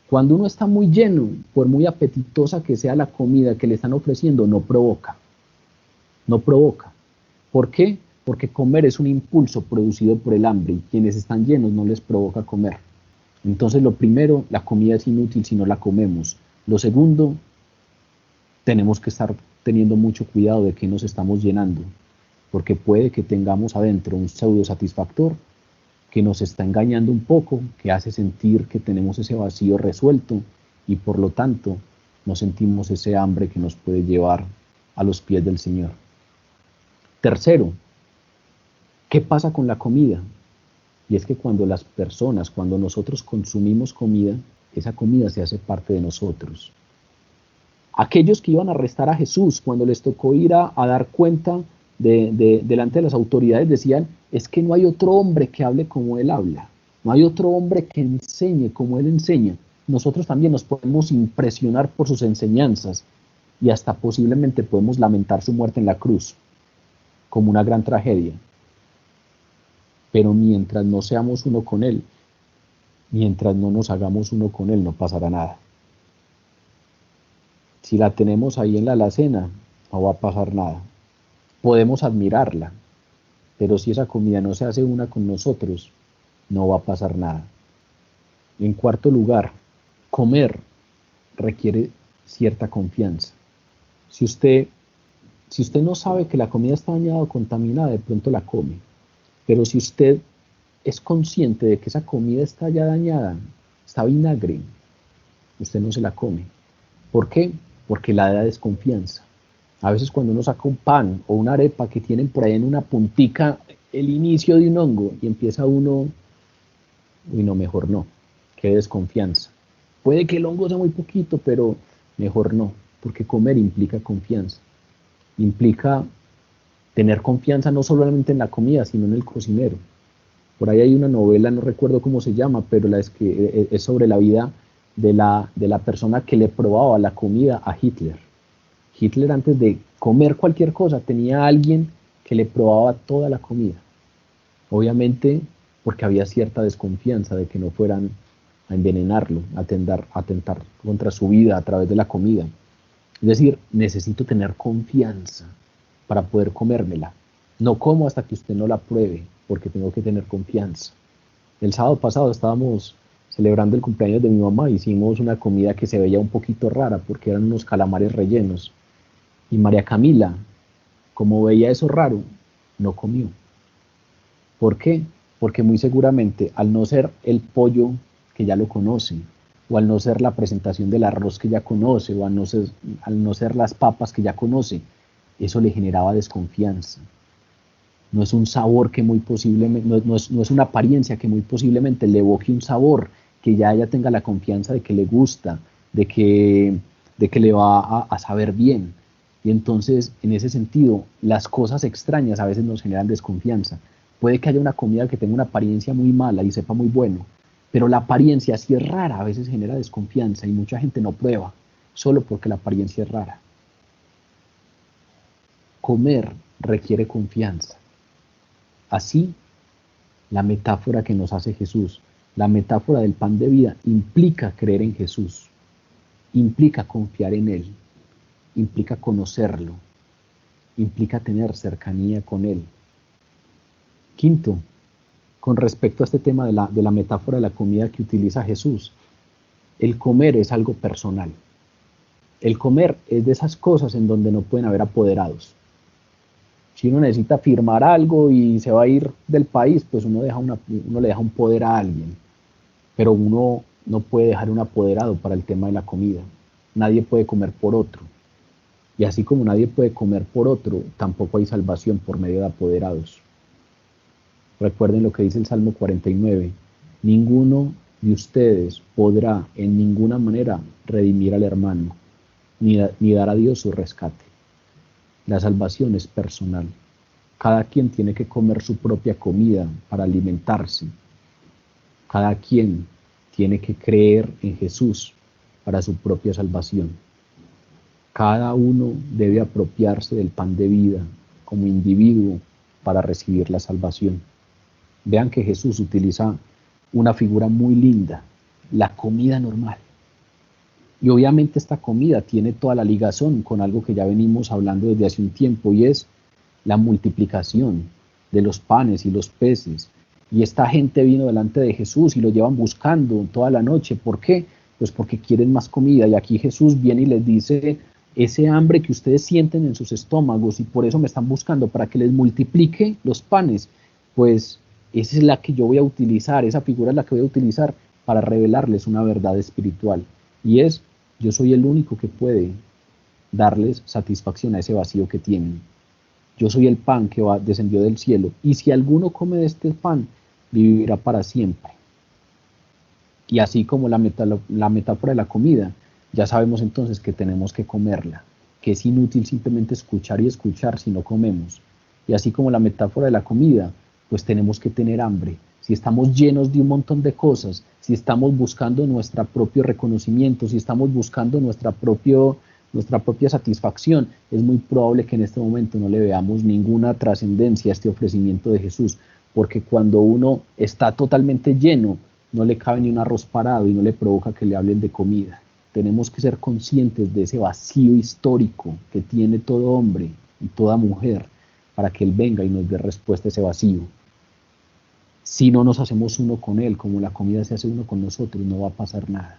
Cuando uno está muy lleno, por muy apetitosa que sea la comida que le están ofreciendo, no provoca. No provoca. ¿Por qué? Porque comer es un impulso producido por el hambre y quienes están llenos no les provoca comer. Entonces lo primero, la comida es inútil si no la comemos. Lo segundo, tenemos que estar teniendo mucho cuidado de qué nos estamos llenando, porque puede que tengamos adentro un pseudo satisfactor que nos está engañando un poco, que hace sentir que tenemos ese vacío resuelto y por lo tanto no sentimos ese hambre que nos puede llevar a los pies del Señor. Tercero, ¿qué pasa con la comida? Y es que cuando nosotros consumimos comida, esa comida se hace parte de nosotros. Aquellos que iban a arrestar a Jesús, cuando les tocó ir a dar cuenta delante de las autoridades, decían, es que no hay otro hombre que hable como él habla, no hay otro hombre que enseñe como él enseña. Nosotros también nos podemos impresionar por sus enseñanzas y hasta posiblemente podemos lamentar su muerte en la cruz como una gran tragedia. Pero mientras no seamos uno con él, mientras no nos hagamos uno con él, no pasará nada. Si la tenemos ahí en la alacena, no va a pasar nada. Podemos admirarla, pero si esa comida no se hace una con nosotros, no va a pasar nada. En cuarto lugar, comer requiere cierta confianza. Si usted no sabe que la comida está dañada o contaminada, de pronto la come. Pero si usted es consciente de que esa comida está ya dañada, está vinagre, usted no se la come. ¿Por qué? Porque la da desconfianza. A veces cuando uno saca un pan o una arepa que tienen por ahí en una puntica el inicio de un hongo y empieza uno, uy no, mejor no, qué desconfianza. Puede que el hongo sea muy poquito, pero mejor no, porque comer implica confianza. Implica tener confianza no solamente en la comida, sino en el cocinero. Por ahí hay una novela, no recuerdo cómo se llama, pero es sobre la vida de la persona que le probaba la comida a Hitler. Hitler, antes de comer cualquier cosa, tenía a alguien que le probaba toda la comida. Obviamente porque había cierta desconfianza de que no fueran a envenenarlo, a atentar contra su vida a través de la comida. Es decir, necesito tener confianza para poder comérmela. No como hasta que usted no la pruebe, porque tengo que tener confianza. El sábado pasado estábamos celebrando el cumpleaños de mi mamá, hicimos una comida que se veía un poquito rara, porque eran unos calamares rellenos. Y María Camila, como veía eso raro, no comió. ¿Por qué? Porque muy seguramente, al no ser el pollo que ya lo conoce, o al no ser la presentación del arroz que ya conoce, o al no ser las papas que ya conoce, eso le generaba desconfianza. No es un sabor que muy posiblemente, no es una apariencia que muy posiblemente le evoque un sabor que ya ella tenga la confianza de que le gusta, de que le va a saber bien. Y entonces, en ese sentido, las cosas extrañas a veces nos generan desconfianza. Puede que haya una comida que tenga una apariencia muy mala y sepa muy bueno, pero la apariencia, si es rara, a veces genera desconfianza y mucha gente no prueba. solo porque la apariencia es rara. Comer requiere confianza. Así, la metáfora que nos hace Jesús, la metáfora del pan de vida, implica creer en Jesús, implica confiar en Él, implica conocerlo, implica tener cercanía con Él. Quinto, con respecto a este tema de la metáfora de la comida que utiliza Jesús, el comer es algo personal. El comer es de esas cosas en donde no pueden haber apoderados. Si uno necesita firmar algo y se va a ir del país, pues uno le deja un poder a alguien. Pero uno no puede dejar un apoderado para el tema de la comida. Nadie puede comer por otro. Y así como nadie puede comer por otro, tampoco hay salvación por medio de apoderados. Recuerden lo que dice el Salmo 49. Ninguno de ustedes podrá en ninguna manera redimir al hermano, ni dar a Dios su rescate. La salvación es personal. Cada quien tiene que comer su propia comida para alimentarse. Cada quien tiene que creer en Jesús para su propia salvación. Cada uno debe apropiarse del pan de vida como individuo para recibir la salvación. Vean que Jesús utiliza una figura muy linda, la comida normal. Y obviamente esta comida tiene toda la ligazón con algo que ya venimos hablando desde hace un tiempo, y es la multiplicación de los panes y los peces. Y esta gente vino delante de Jesús y lo llevan buscando toda la noche. ¿Por qué? Pues porque quieren más comida. Y aquí Jesús viene y les dice, ese hambre que ustedes sienten en sus estómagos y por eso me están buscando, para que les multiplique los panes, pues esa es la que yo voy a utilizar, esa figura es la que voy a utilizar para revelarles una verdad espiritual. Y es, yo soy el único que puede darles satisfacción a ese vacío que tienen. Yo soy el pan que descendió del cielo, y si alguno come de este pan, vivirá para siempre. Y así como la metáfora de la comida, ya sabemos entonces que tenemos que comerla, que es inútil simplemente escuchar y escuchar si no comemos. Y así como la metáfora de la comida, pues tenemos que tener hambre. Si estamos llenos de un montón de cosas, si estamos buscando nuestro propio reconocimiento, si estamos buscando nuestra propia satisfacción, es muy probable que en este momento no le veamos ninguna trascendencia a este ofrecimiento de Jesús, porque cuando uno está totalmente lleno, no le cabe ni un arroz parado y no le provoca que le hablen de comida. Tenemos que ser conscientes de ese vacío histórico que tiene todo hombre y toda mujer, para que Él venga y nos dé respuesta a ese vacío. Si no nos hacemos uno con Él, como la comida se hace uno con nosotros, no va a pasar nada.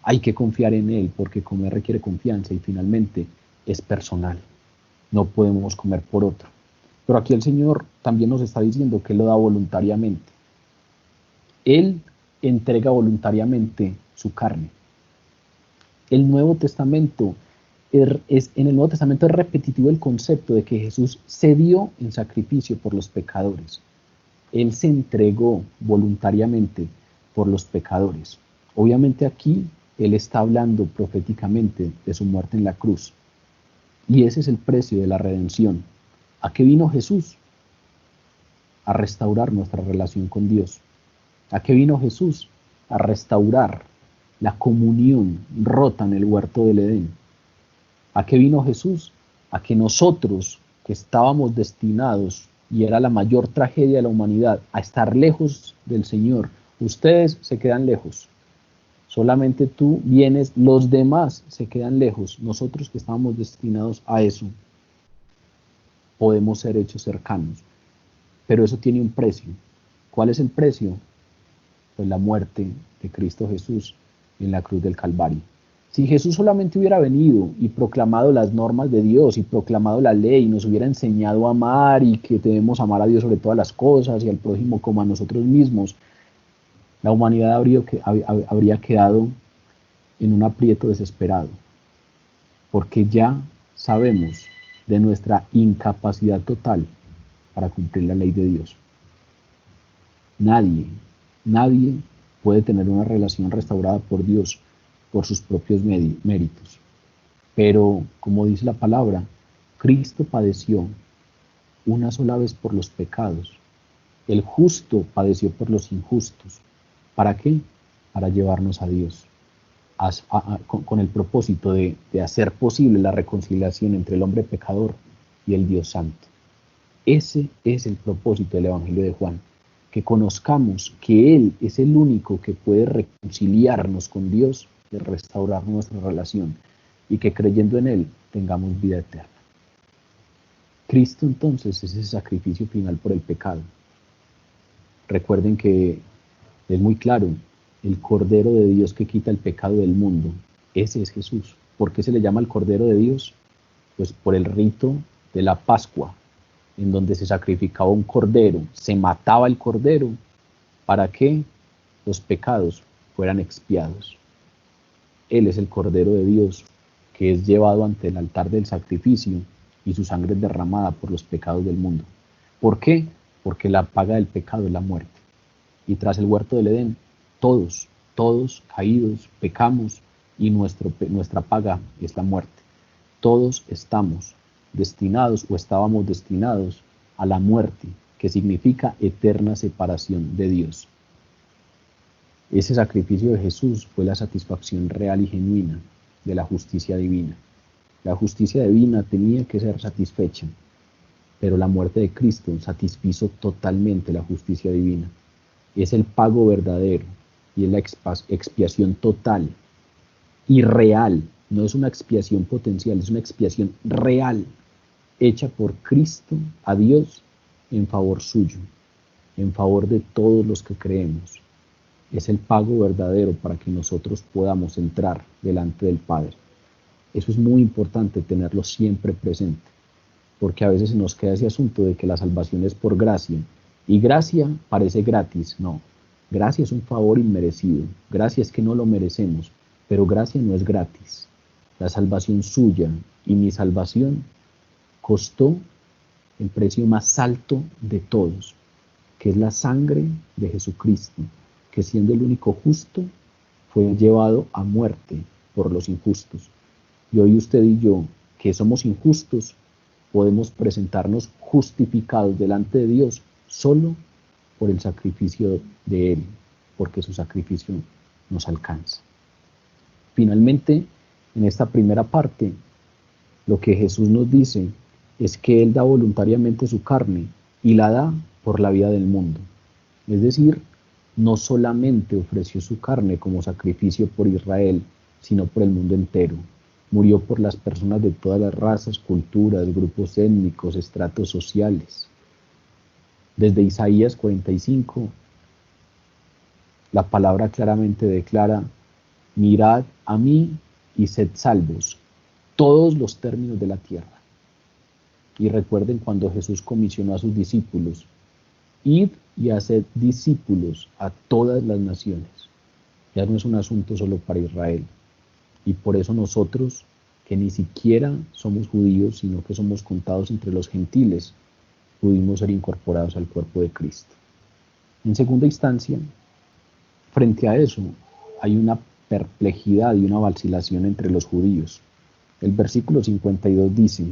Hay que confiar en Él, porque comer requiere confianza y finalmente es personal. No podemos comer por otro. Pero aquí el Señor también nos está diciendo que Él lo da voluntariamente. Él entrega voluntariamente su carne. El Nuevo Testamento en el Nuevo Testamento es repetitivo el concepto de que Jesús se dio en sacrificio por los pecadores. Él se entregó voluntariamente por los pecadores. Obviamente aquí Él está hablando proféticamente de su muerte en la cruz. Y ese es el precio de la redención. ¿A qué vino Jesús? A restaurar nuestra relación con Dios. ¿A qué vino Jesús? A restaurar la comunión rota en el huerto del Edén. ¿A qué vino Jesús? A que nosotros, que estábamos destinados, y era la mayor tragedia de la humanidad, a estar lejos del Señor, ustedes se quedan lejos. Solamente tú vienes, los demás se quedan lejos. Nosotros que estábamos destinados a eso, podemos ser hechos cercanos. Pero eso tiene un precio. ¿Cuál es el precio? Pues la muerte de Cristo Jesús en la cruz del Calvario. Si Jesús solamente hubiera venido y proclamado las normas de Dios y proclamado la ley y nos hubiera enseñado a amar y que debemos amar a Dios sobre todas las cosas y al prójimo como a nosotros mismos, la humanidad habría quedado en un aprieto desesperado, porque ya sabemos de nuestra incapacidad total para cumplir la ley de Dios. Nadie puede tener una relación restaurada por Dios por sus propios méritos. Pero, como dice la palabra, Cristo padeció una sola vez por los pecados. El justo padeció por los injustos. ¿Para qué? Para llevarnos a Dios. con el propósito de hacer posible la reconciliación entre el hombre pecador y el Dios Santo. Ese es el propósito del Evangelio de Juan, que conozcamos que Él es el único que puede reconciliarnos con Dios y restaurar nuestra relación, y que creyendo en Él tengamos vida eterna. Cristo entonces es ese sacrificio final por el pecado. Recuerden que es muy claro, el Cordero de Dios que quita el pecado del mundo, ese es Jesús. ¿Por qué se le llama el Cordero de Dios? Pues por el rito de la Pascua, en donde se sacrificaba un cordero, se mataba el cordero para que los pecados fueran expiados. Él es el Cordero de Dios que es llevado ante el altar del sacrificio y su sangre es derramada por los pecados del mundo. ¿Por qué? Porque la paga del pecado es la muerte. Y tras el huerto del Edén, todos caídos, pecamos y nuestra paga es la muerte. Todos estamos destinados o estábamos destinados a la muerte, que significa eterna separación de Dios. Ese sacrificio de Jesús fue la satisfacción real y genuina de la justicia divina. La justicia divina tenía que ser satisfecha, pero la muerte de Cristo satisfizo totalmente la justicia divina. Es el pago verdadero y es la expiación total y real. No es una expiación potencial, es una expiación real, hecha por Cristo a Dios en favor suyo, en favor de todos los que creemos. Es el pago verdadero para que nosotros podamos entrar delante del Padre. Eso es muy importante tenerlo siempre presente, porque a veces se nos queda ese asunto de que la salvación es por gracia, y gracia parece gratis. No, gracia es un favor inmerecido, gracia es que no lo merecemos, pero gracia no es gratis. La salvación suya y mi salvación costó el precio más alto de todos, que es la sangre de Jesucristo, que siendo el único justo, fue llevado a muerte por los injustos. Y hoy usted y yo, que somos injustos, podemos presentarnos justificados delante de Dios solo por el sacrificio de Él, porque su sacrificio nos alcanza. Finalmente, en esta primera parte, lo que Jesús nos dice es que Él da voluntariamente su carne y la da por la vida del mundo. Es decir, no solamente ofreció su carne como sacrificio por Israel, sino por el mundo entero. Murió por las personas de todas las razas, culturas, grupos étnicos, estratos sociales. Desde Isaías 45, la palabra claramente declara: mirad a mí y sed salvos, todos los términos de la tierra. Y recuerden cuando Jesús comisionó a sus discípulos: id y haced discípulos a todas las naciones. Ya no es un asunto solo para Israel. Y por eso nosotros, que ni siquiera somos judíos, sino que somos contados entre los gentiles, pudimos ser incorporados al cuerpo de Cristo. En segunda instancia, frente a eso, hay una perplejidad y una vacilación entre los judíos. El versículo 52 dice: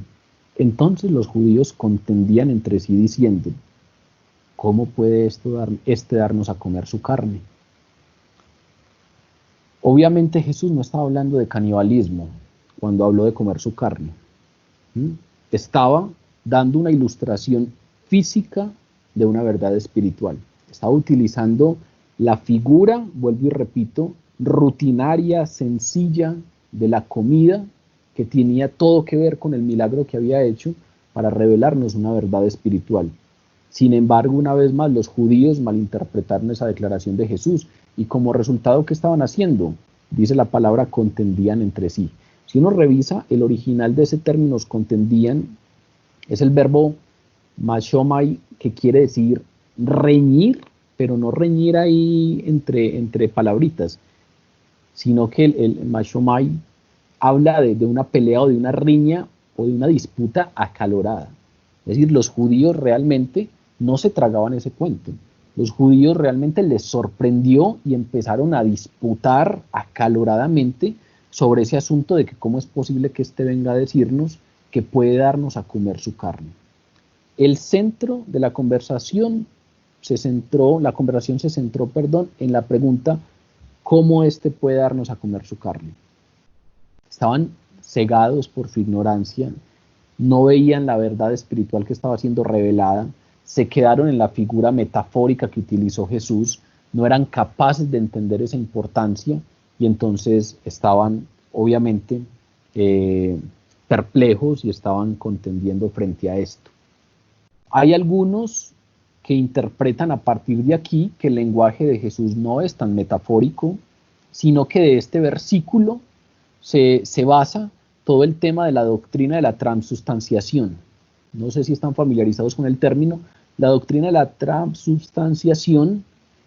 entonces los judíos contendían entre sí diciendo: ¿cómo puede este darnos a comer su carne? Obviamente Jesús no estaba hablando de canibalismo cuando habló de comer su carne. Estaba dando una ilustración física de una verdad espiritual. Estaba utilizando la figura, vuelvo y repito, rutinaria, sencilla de la comida, que tenía todo que ver con el milagro que había hecho para revelarnos una verdad espiritual. Sin embargo, una vez más, los judíos malinterpretaron esa declaración de Jesús y como resultado, ¿qué estaban haciendo? Dice la palabra: contendían entre sí. Si uno revisa el original de ese término, contendían, es el verbo mashomai, que quiere decir reñir, pero no reñir ahí entre palabritas, sino que el mashomai habla de una pelea o de una riña o de una disputa acalorada. Es decir, los judíos realmente no se tragaban ese cuento. Los judíos realmente les sorprendió y empezaron a disputar acaloradamente sobre ese asunto de que cómo es posible que éste venga a decirnos que puede darnos a comer su carne. El centro de la conversación se centró en la pregunta: ¿cómo éste puede darnos a comer su carne? Estaban cegados por su ignorancia, no veían la verdad espiritual que estaba siendo revelada, se quedaron en la figura metafórica que utilizó Jesús, no eran capaces de entender esa importancia y entonces estaban obviamente perplejos y estaban contendiendo frente a esto. Hay algunos que interpretan a partir de aquí que el lenguaje de Jesús no es tan metafórico, sino que de este versículo se basa todo el tema de la doctrina de la transubstanciación. No sé si están familiarizados con el término. La doctrina de la transubstanciación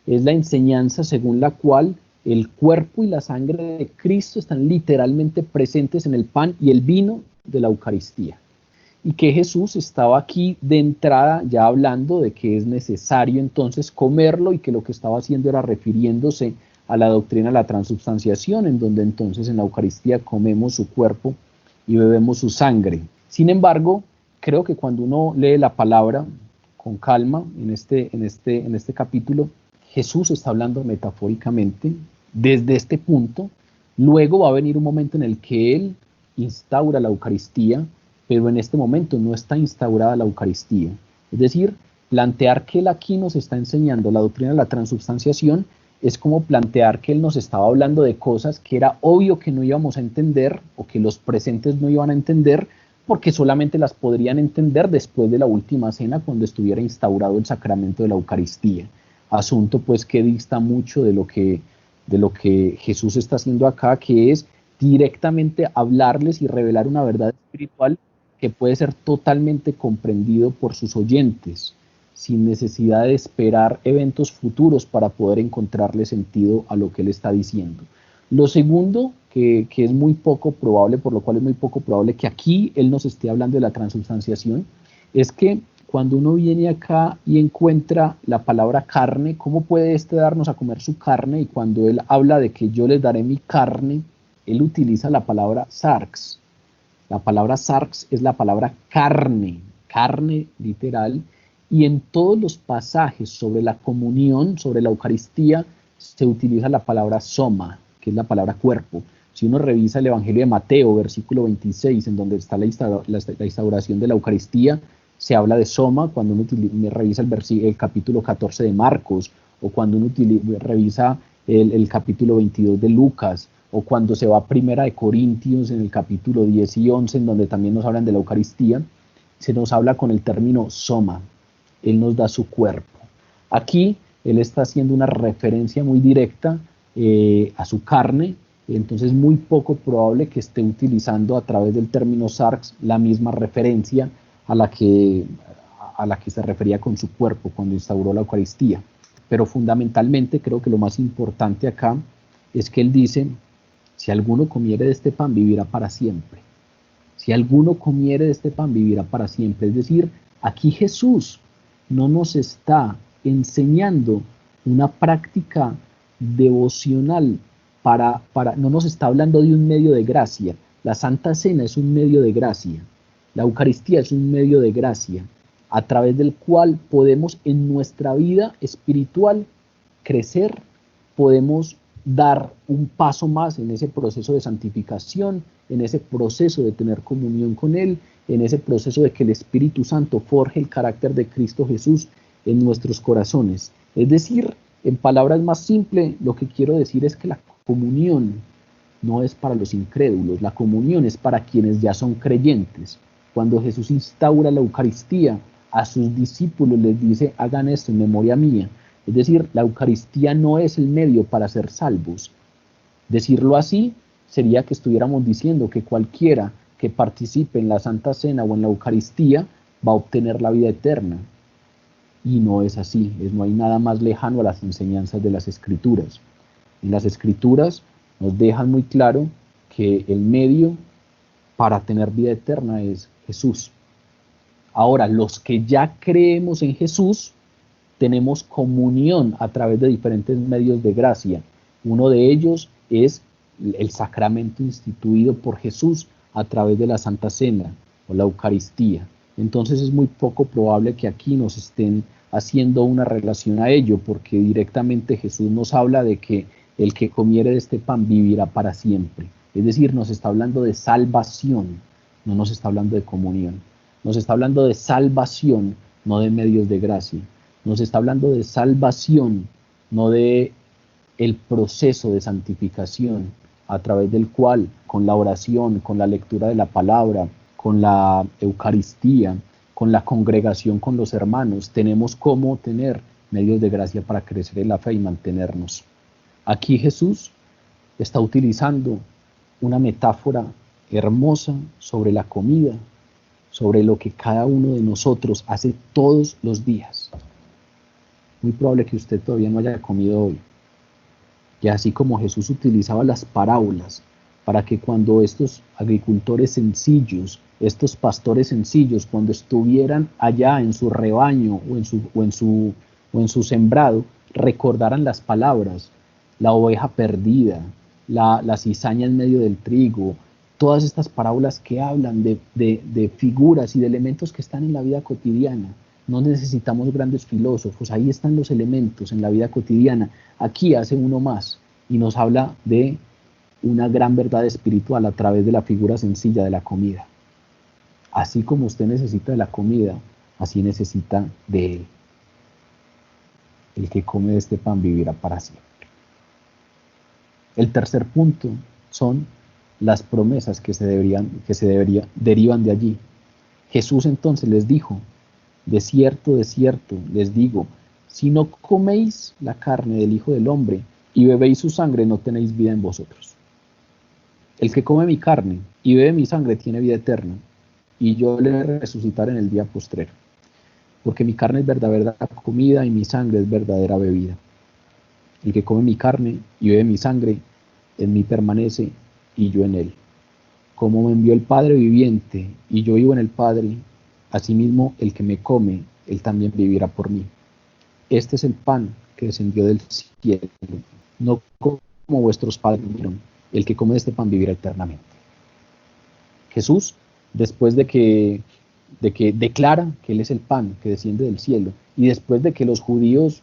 es la enseñanza según la cual el cuerpo y la sangre de Cristo están literalmente presentes en el pan y el vino de la Eucaristía. Y que Jesús estaba aquí de entrada ya hablando de que es necesario entonces comerlo y que lo que estaba haciendo era refiriéndose a la doctrina de la transubstanciación, en donde entonces en la Eucaristía comemos su cuerpo y bebemos su sangre. Sin embargo, creo que cuando uno lee la palabra con calma en este capítulo, Jesús está hablando metafóricamente desde este punto. Luego va a venir un momento en el que Él instaura la Eucaristía, pero en este momento no está instaurada la Eucaristía. Es decir, plantear que Él aquí nos está enseñando la doctrina de la transubstanciación es como plantear que Él nos estaba hablando de cosas que era obvio que no íbamos a entender o que los presentes no iban a entender, porque solamente las podrían entender después de la última cena, cuando estuviera instaurado el sacramento de la Eucaristía. Asunto pues que dista mucho de lo que Jesús está haciendo acá, que es directamente hablarles y revelar una verdad espiritual que puede ser totalmente comprendido por sus oyentes, sin necesidad de esperar eventos futuros para poder encontrarle sentido a lo que Él está diciendo. Lo segundo, que es muy poco probable, por lo cual es muy poco probable que aquí Él nos esté hablando de la transubstanciación, es que cuando uno viene acá y encuentra la palabra carne, ¿cómo puede éste darnos a comer su carne? Y cuando Él habla de que yo les daré mi carne, Él utiliza la palabra sarx. La palabra sarx es la palabra carne, carne literal, y en todos los pasajes sobre la comunión, sobre la Eucaristía, se utiliza la palabra soma, que es la palabra cuerpo. Si uno revisa el Evangelio de Mateo, versículo 26, en donde está la instauración de la Eucaristía, se habla de soma. Cuando uno revisa el capítulo 14 de Marcos, o cuando uno revisa el capítulo 22 de Lucas, o cuando se va a Primera de Corintios en el capítulo 10 y 11, en donde también nos hablan de la Eucaristía, se nos habla con el término soma. Él nos da su cuerpo. Aquí Él está haciendo una referencia muy directa a su carne, entonces es muy poco probable que esté utilizando a través del término sarx la misma referencia a la que se refería con su cuerpo cuando instauró la Eucaristía. Pero fundamentalmente creo que lo más importante acá es que Él dice: si alguno comiere de este pan, vivirá para siempre. Si alguno comiere de este pan, vivirá para siempre. Es decir, aquí Jesús no nos está enseñando una práctica devocional, no nos está hablando de un medio de gracia. La Santa Cena es un medio de gracia. La Eucaristía es un medio de gracia, a través del cual podemos en nuestra vida espiritual crecer, podemos dar un paso más en ese proceso de santificación, en ese proceso de tener comunión con Él, en ese proceso de que el Espíritu Santo forje el carácter de Cristo Jesús en nuestros corazones. Es decir, en palabras más simples, lo que quiero decir es que la comunión no es para los incrédulos, la comunión es para quienes ya son creyentes. Cuando Jesús instaura la Eucaristía, a sus discípulos les dice: hagan esto en memoria mía. Es decir, la Eucaristía no es el medio para ser salvos. Decirlo así sería que estuviéramos diciendo que cualquiera que participe en la Santa Cena o en la Eucaristía va a obtener la vida eterna. Y no es así, no hay nada más lejano a las enseñanzas de las Escrituras. En las Escrituras nos dejan muy claro que el medio para tener vida eterna es Jesús. Ahora, los que ya creemos en Jesús, tenemos comunión a través de diferentes medios de gracia. Uno de ellos es el sacramento instituido por Jesús a través de la Santa Cena o la Eucaristía. Entonces es muy poco probable que aquí nos estén haciendo una relación a ello, porque directamente Jesús nos habla de que el que comiere de este pan vivirá para siempre. Es decir, nos está hablando de salvación, no nos está hablando de comunión. Nos está hablando de salvación, no de medios de gracia. Nos está hablando de salvación, no de el proceso de santificación a través del cual, con la oración, con la lectura de la palabra, con la Eucaristía, con la congregación con los hermanos, tenemos cómo tener medios de gracia para crecer en la fe y mantenernos. Aquí Jesús está utilizando una metáfora hermosa sobre la comida, sobre lo que cada uno de nosotros hace todos los días. Muy probable que usted todavía no haya comido hoy. Y así como Jesús utilizaba las parábolas para que cuando estos agricultores sencillos, estos pastores sencillos, cuando estuvieran allá en su rebaño o en su sembrado, recordaran las palabras, la oveja perdida, la cizaña en medio del trigo, todas estas parábolas que hablan de figuras y de elementos que están en la vida cotidiana. No necesitamos grandes filósofos, ahí están los elementos en la vida cotidiana. Aquí hace uno más y nos habla de una gran verdad espiritual a través de la figura sencilla de la comida. Así como usted necesita de la comida, así necesita de él. El que come de este pan vivirá para siempre. El tercer punto son las promesas que derivan de allí. Jesús entonces les dijo: de cierto, les digo, si no coméis la carne del Hijo del Hombre y bebéis su sangre, no tenéis vida en vosotros. El que come mi carne y bebe mi sangre tiene vida eterna, y yo le resucitaré en el día postrero. Porque mi carne es verdadera comida y mi sangre es verdadera bebida. El que come mi carne y bebe mi sangre, en mí permanece y yo en él. Como me envió el Padre viviente y yo vivo en el Padre, asimismo el que me come, él también vivirá por mí. Este es el pan que descendió del cielo, no como vuestros padres vivieron. El que come de este pan vivirá eternamente. Jesús, después de que declara que él es el pan que desciende del cielo, y después de que los judíos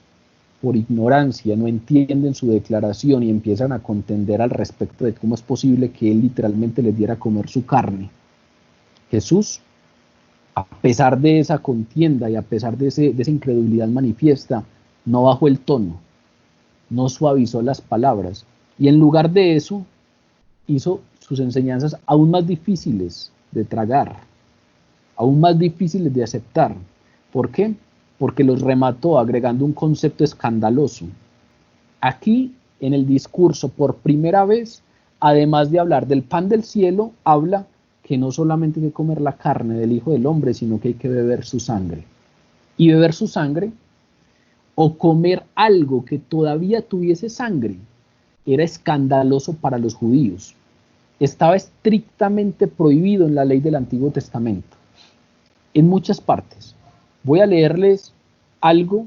por ignorancia no entienden su declaración y empiezan a contender al respecto de cómo es posible que él literalmente les diera a comer su carne, Jesús, a pesar de esa contienda y a pesar de esa incredulidad manifiesta, no bajó el tono, no suavizó las palabras, y en lugar de eso hizo sus enseñanzas aún más difíciles de tragar, aún más difíciles de aceptar. ¿Por qué? Porque los remató agregando un concepto escandaloso. Aquí, en el discurso, por primera vez, además de hablar del pan del cielo, habla que no solamente hay que comer la carne del Hijo del Hombre, sino que hay que beber su sangre. Y beber su sangre, o comer algo que todavía tuviese sangre, era escandaloso para los judíos. Estaba estrictamente prohibido en la ley del Antiguo Testamento, en muchas partes. Voy a leerles algo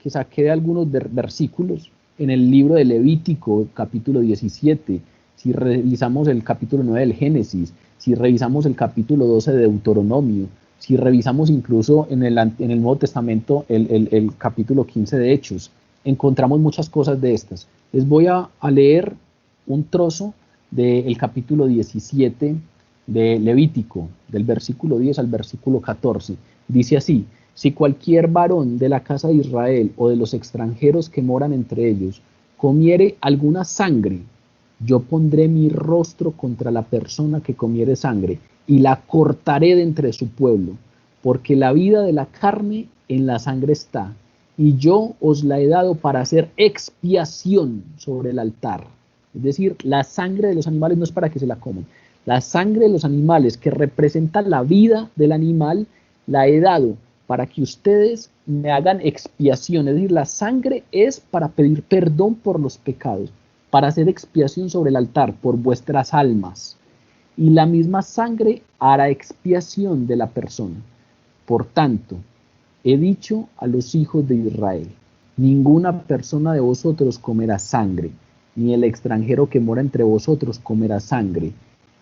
que saqué de algunos versículos en el libro de Levítico, capítulo 17, si revisamos el capítulo 9 del Génesis, si revisamos el capítulo 12 de Deuteronomio, si revisamos incluso en el Nuevo Testamento el capítulo 15 de Hechos, encontramos muchas cosas de estas. Les voy a leer un trozo del capítulo 17 de Levítico, del versículo 10 al versículo 14. Dice así: si cualquier varón de la casa de Israel o de los extranjeros que moran entre ellos comiere alguna sangre, yo pondré mi rostro contra la persona que comiere sangre y la cortaré de entre su pueblo, porque la vida de la carne en la sangre está, y yo os la he dado para hacer expiación sobre el altar. Es decir, la sangre de los animales no es para que se la coman. La sangre de los animales, que representa la vida del animal, la he dado para que ustedes me hagan expiación. Es decir, la sangre es para pedir perdón por los pecados, para hacer expiación sobre el altar por vuestras almas. Y la misma sangre hará expiación de la persona. Por tanto, he dicho a los hijos de Israel: ninguna persona de vosotros comerá sangre, ni el extranjero que mora entre vosotros comerá sangre,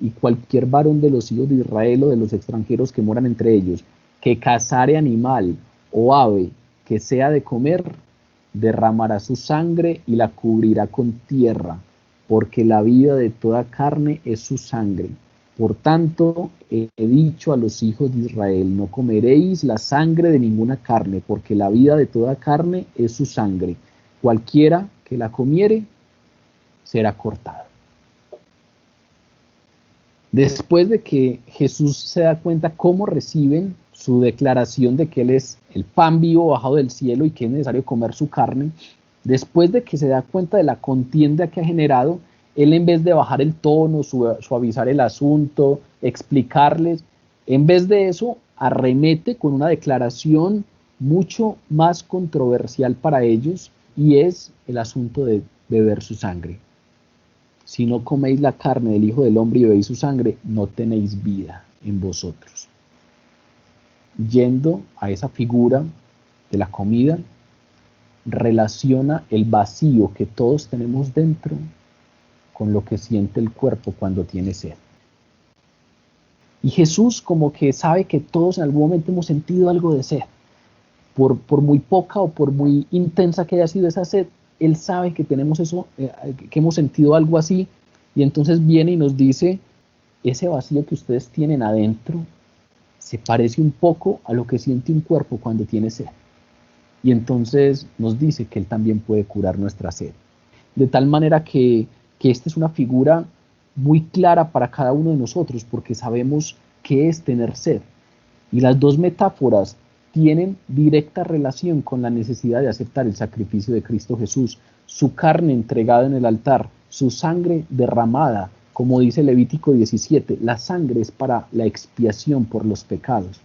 y cualquier varón de los hijos de Israel o de los extranjeros que moran entre ellos, que cazare animal o ave que sea de comer, derramará su sangre y la cubrirá con tierra, porque la vida de toda carne es su sangre. Por tanto, he dicho a los hijos de Israel, no comeréis la sangre de ninguna carne, porque la vida de toda carne es su sangre. Cualquiera que la comiere, será cortado. Después de que Jesús se da cuenta cómo reciben su declaración de que Él es el pan vivo bajado del cielo y que es necesario comer su carne, después de que se da cuenta de la contienda que ha generado, Él, en vez de bajar el tono, suavizar el asunto, explicarles, en vez de eso arremete con una declaración mucho más controversial para ellos, y es el asunto de beber su sangre. Si no coméis la carne del Hijo del Hombre y bebéis su sangre, no tenéis vida en vosotros. Yendo a esa figura de la comida, relaciona el vacío que todos tenemos dentro con lo que siente el cuerpo cuando tiene sed. Y Jesús como que sabe que todos en algún momento hemos sentido algo de sed. Por muy poca o por muy intensa que haya sido esa sed, Él sabe que tenemos eso, que hemos sentido algo así, y entonces viene y nos dice, ese vacío que ustedes tienen adentro se parece un poco a lo que siente un cuerpo cuando tiene sed. Y entonces nos dice que Él también puede curar nuestra sed. De tal manera que esta es una figura muy clara para cada uno de nosotros, porque sabemos qué es tener sed. Y las dos metáforas tienen directa relación con la necesidad de aceptar el sacrificio de Cristo Jesús, su carne entregada en el altar, su sangre derramada, como dice Levítico 17, la sangre es para la expiación por los pecados.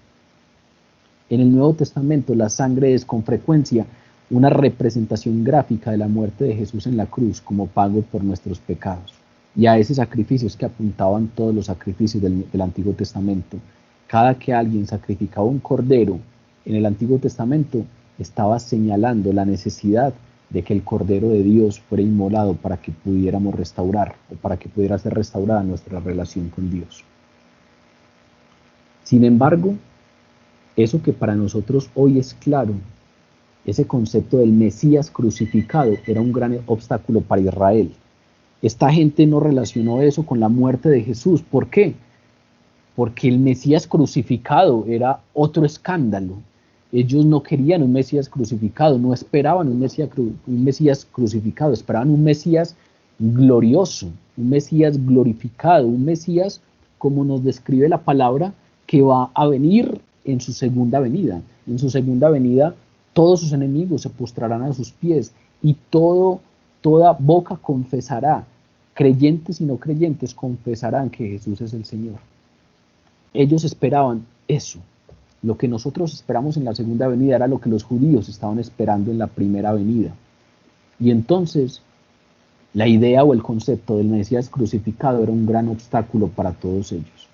En el Nuevo Testamento la sangre es con frecuencia una representación gráfica de la muerte de Jesús en la cruz como pago por nuestros pecados. Y a ese sacrificio es que apuntaban todos los sacrificios del Antiguo Testamento. Cada que alguien sacrificaba un cordero en el Antiguo Testamento, estaba señalando la necesidad de que el Cordero de Dios fuera inmolado para que pudiéramos restaurar, o para que pudiera ser restaurada nuestra relación con Dios. Sin embargo, eso que para nosotros hoy es claro, ese concepto del Mesías crucificado, era un gran obstáculo para Israel. Esta gente no relacionó eso con la muerte de Jesús. ¿Por qué? Porque el Mesías crucificado era otro escándalo. Ellos no querían un Mesías crucificado, no esperaban un Mesías crucificado, esperaban un Mesías glorioso, un Mesías glorificado, un Mesías, como nos describe la palabra, que va a venir en su segunda venida. En su segunda venida, todos sus enemigos se postrarán a sus pies y toda boca confesará, creyentes y no creyentes confesarán que Jesús es el Señor. Ellos esperaban eso. Lo que nosotros esperamos en la segunda venida era lo que los judíos estaban esperando en la primera venida. Y entonces, la idea o el concepto del Mesías crucificado era un gran obstáculo para todos ellos.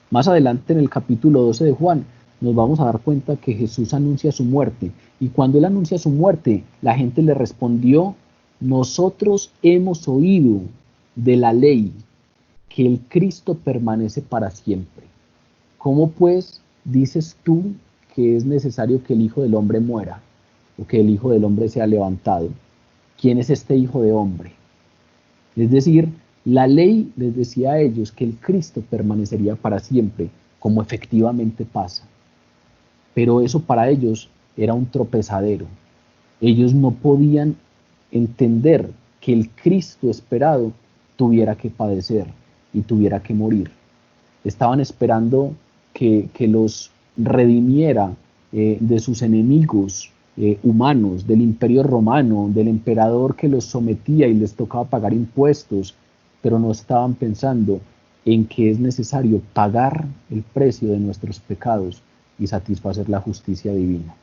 Más adelante en el capítulo 12 de Juan, nos vamos a dar cuenta que Jesús anuncia su muerte. Y cuando Él anuncia su muerte, la gente le respondió, nosotros hemos oído de la ley que el Cristo permanece para siempre. ¿Cómo pues dices tú que es necesario que el Hijo del Hombre muera o que el Hijo del Hombre sea levantado? ¿Quién es este Hijo de Hombre? Es decir, la ley les decía a ellos que el Cristo permanecería para siempre, como efectivamente pasa. Pero eso para ellos era un tropezadero. Ellos no podían entender que el Cristo esperado tuviera que padecer y tuviera que morir. Estaban esperando que los redimiera de sus enemigos humanos, del imperio romano, del emperador que los sometía y les tocaba pagar impuestos, pero no estaban pensando en que es necesario pagar el precio de nuestros pecados y satisfacer la justicia divina.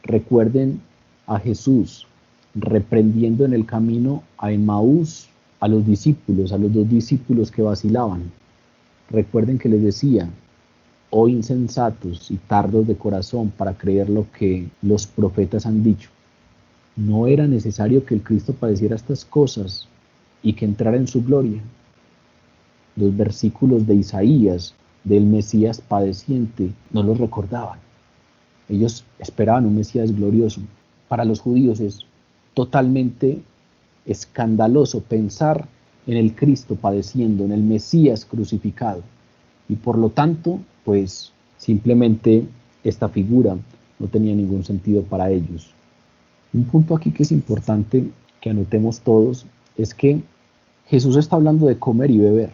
Recuerden a Jesús reprendiendo en el camino a Emaús a los discípulos, a los dos discípulos que vacilaban. Recuerden que les decía, oh insensatos y tardos de corazón para creer lo que los profetas han dicho. ¿No era necesario que el Cristo padeciera estas cosas y que entrara en su gloria? Los versículos de Isaías, del Mesías padeciente, no los recordaban. Ellos esperaban un Mesías glorioso. Para los judíos es totalmente escandaloso pensar en el Cristo padeciendo, en el Mesías crucificado. Y por lo tanto, pues simplemente esta figura no tenía ningún sentido para ellos. Un punto aquí que es importante que anotemos todos es que Jesús está hablando de comer y beber.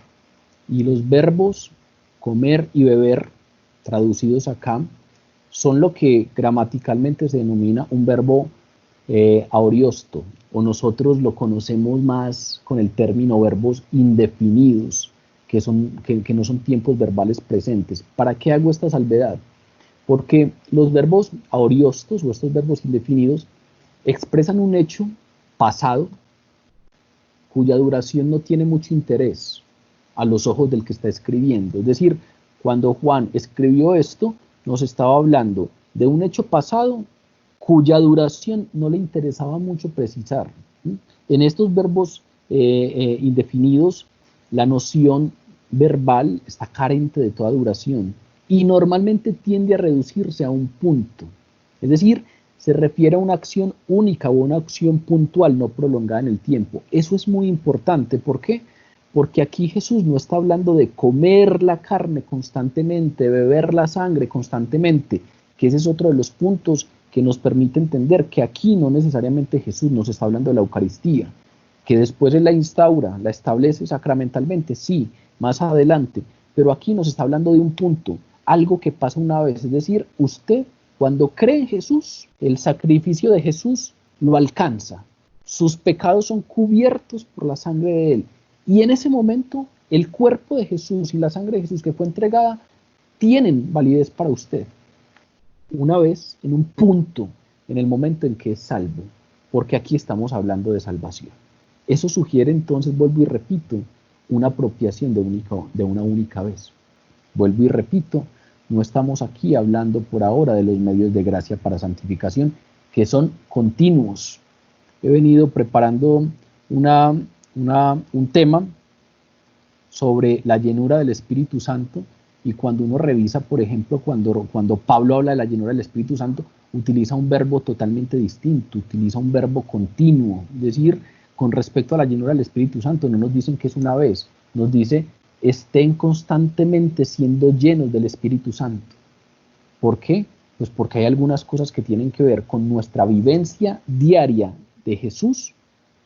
Y los verbos comer y beber, traducidos acá, son lo que gramaticalmente se denomina un verbo aoriosto, o nosotros lo conocemos más con el término verbos indefinidos, que no son tiempos verbales presentes. ¿Para qué hago esta salvedad? Porque los verbos aoriostos o estos verbos indefinidos expresan un hecho pasado cuya duración no tiene mucho interés a los ojos del que está escribiendo. Es decir, cuando Juan escribió esto, nos estaba hablando de un hecho pasado cuya duración no le interesaba mucho precisar. En estos verbos indefinidos, la noción verbal está carente de toda duración y normalmente tiende a reducirse a un punto. Es decir, se refiere a una acción única o una acción puntual, no prolongada en el tiempo. Eso es muy importante. ¿Por qué? Porque aquí Jesús no está hablando de comer la carne constantemente, beber la sangre constantemente, que ese es otro de los puntos que nos permite entender que aquí no necesariamente Jesús nos está hablando de la Eucaristía, que después Él la instaura, la establece sacramentalmente, sí, más adelante, pero aquí nos está hablando de un punto, algo que pasa una vez, es decir, usted cuando cree en Jesús, el sacrificio de Jesús lo alcanza, sus pecados son cubiertos por la sangre de Él, y en ese momento el cuerpo de Jesús y la sangre de Jesús que fue entregada tienen validez para usted. Una vez, en un punto, en el momento en que es salvo, porque aquí estamos hablando de salvación. Eso sugiere entonces, vuelvo y repito, una apropiación de una única vez. Vuelvo y repito, no estamos aquí hablando por ahora de los medios de gracia para santificación, que son continuos. He venido preparando un tema sobre la llenura del Espíritu Santo, y cuando uno revisa, por ejemplo, cuando Pablo habla de la llenura del Espíritu Santo, utiliza un verbo totalmente distinto, utiliza un verbo continuo. Es decir, con respecto a la llenura del Espíritu Santo, no nos dicen que es una vez, nos dice, estén constantemente siendo llenos del Espíritu Santo. ¿Por qué? Pues porque hay algunas cosas que tienen que ver con nuestra vivencia diaria de Jesús,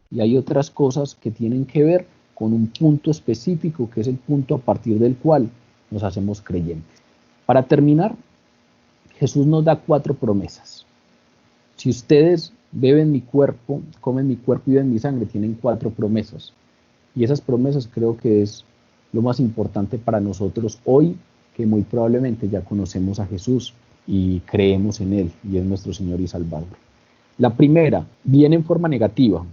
y hay otras cosas que tienen que ver con un punto específico, que es el punto a partir del cual nos hacemos creyentes. Para terminar, Jesús nos da 4 promesas. Si ustedes beben mi cuerpo, comen mi cuerpo y beben mi sangre, tienen 4 promesas. Y esas promesas creo que es lo más importante para nosotros hoy, que muy probablemente ya conocemos a Jesús y creemos en Él, y es nuestro Señor y Salvador. La primera viene en forma negativa.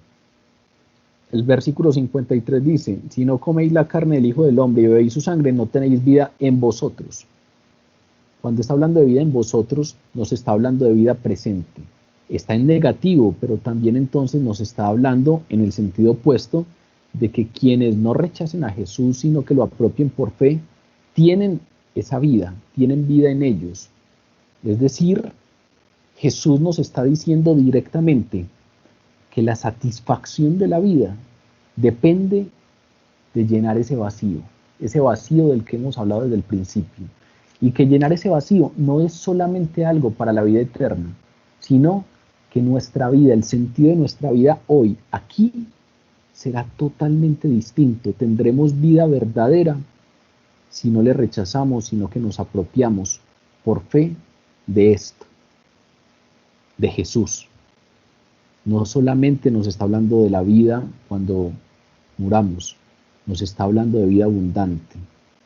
El versículo 53 dice, si no coméis la carne del Hijo del Hombre y bebéis su sangre, no tenéis vida en vosotros. Cuando está hablando de vida en vosotros, nos está hablando de vida presente. Está en negativo, pero también entonces nos está hablando en el sentido opuesto de que quienes no rechacen a Jesús, sino que lo apropien por fe, tienen esa vida, tienen vida en ellos. Es decir, Jesús nos está diciendo directamente que la satisfacción de la vida depende de llenar ese vacío del que hemos hablado desde el principio, y que llenar ese vacío no es solamente algo para la vida eterna, sino que nuestra vida, el sentido de nuestra vida hoy, aquí, será totalmente distinto. Tendremos vida verdadera si no le rechazamos, sino que nos apropiamos por fe de esto, de Jesús. No solamente nos está hablando de la vida cuando muramos, nos está hablando de vida abundante,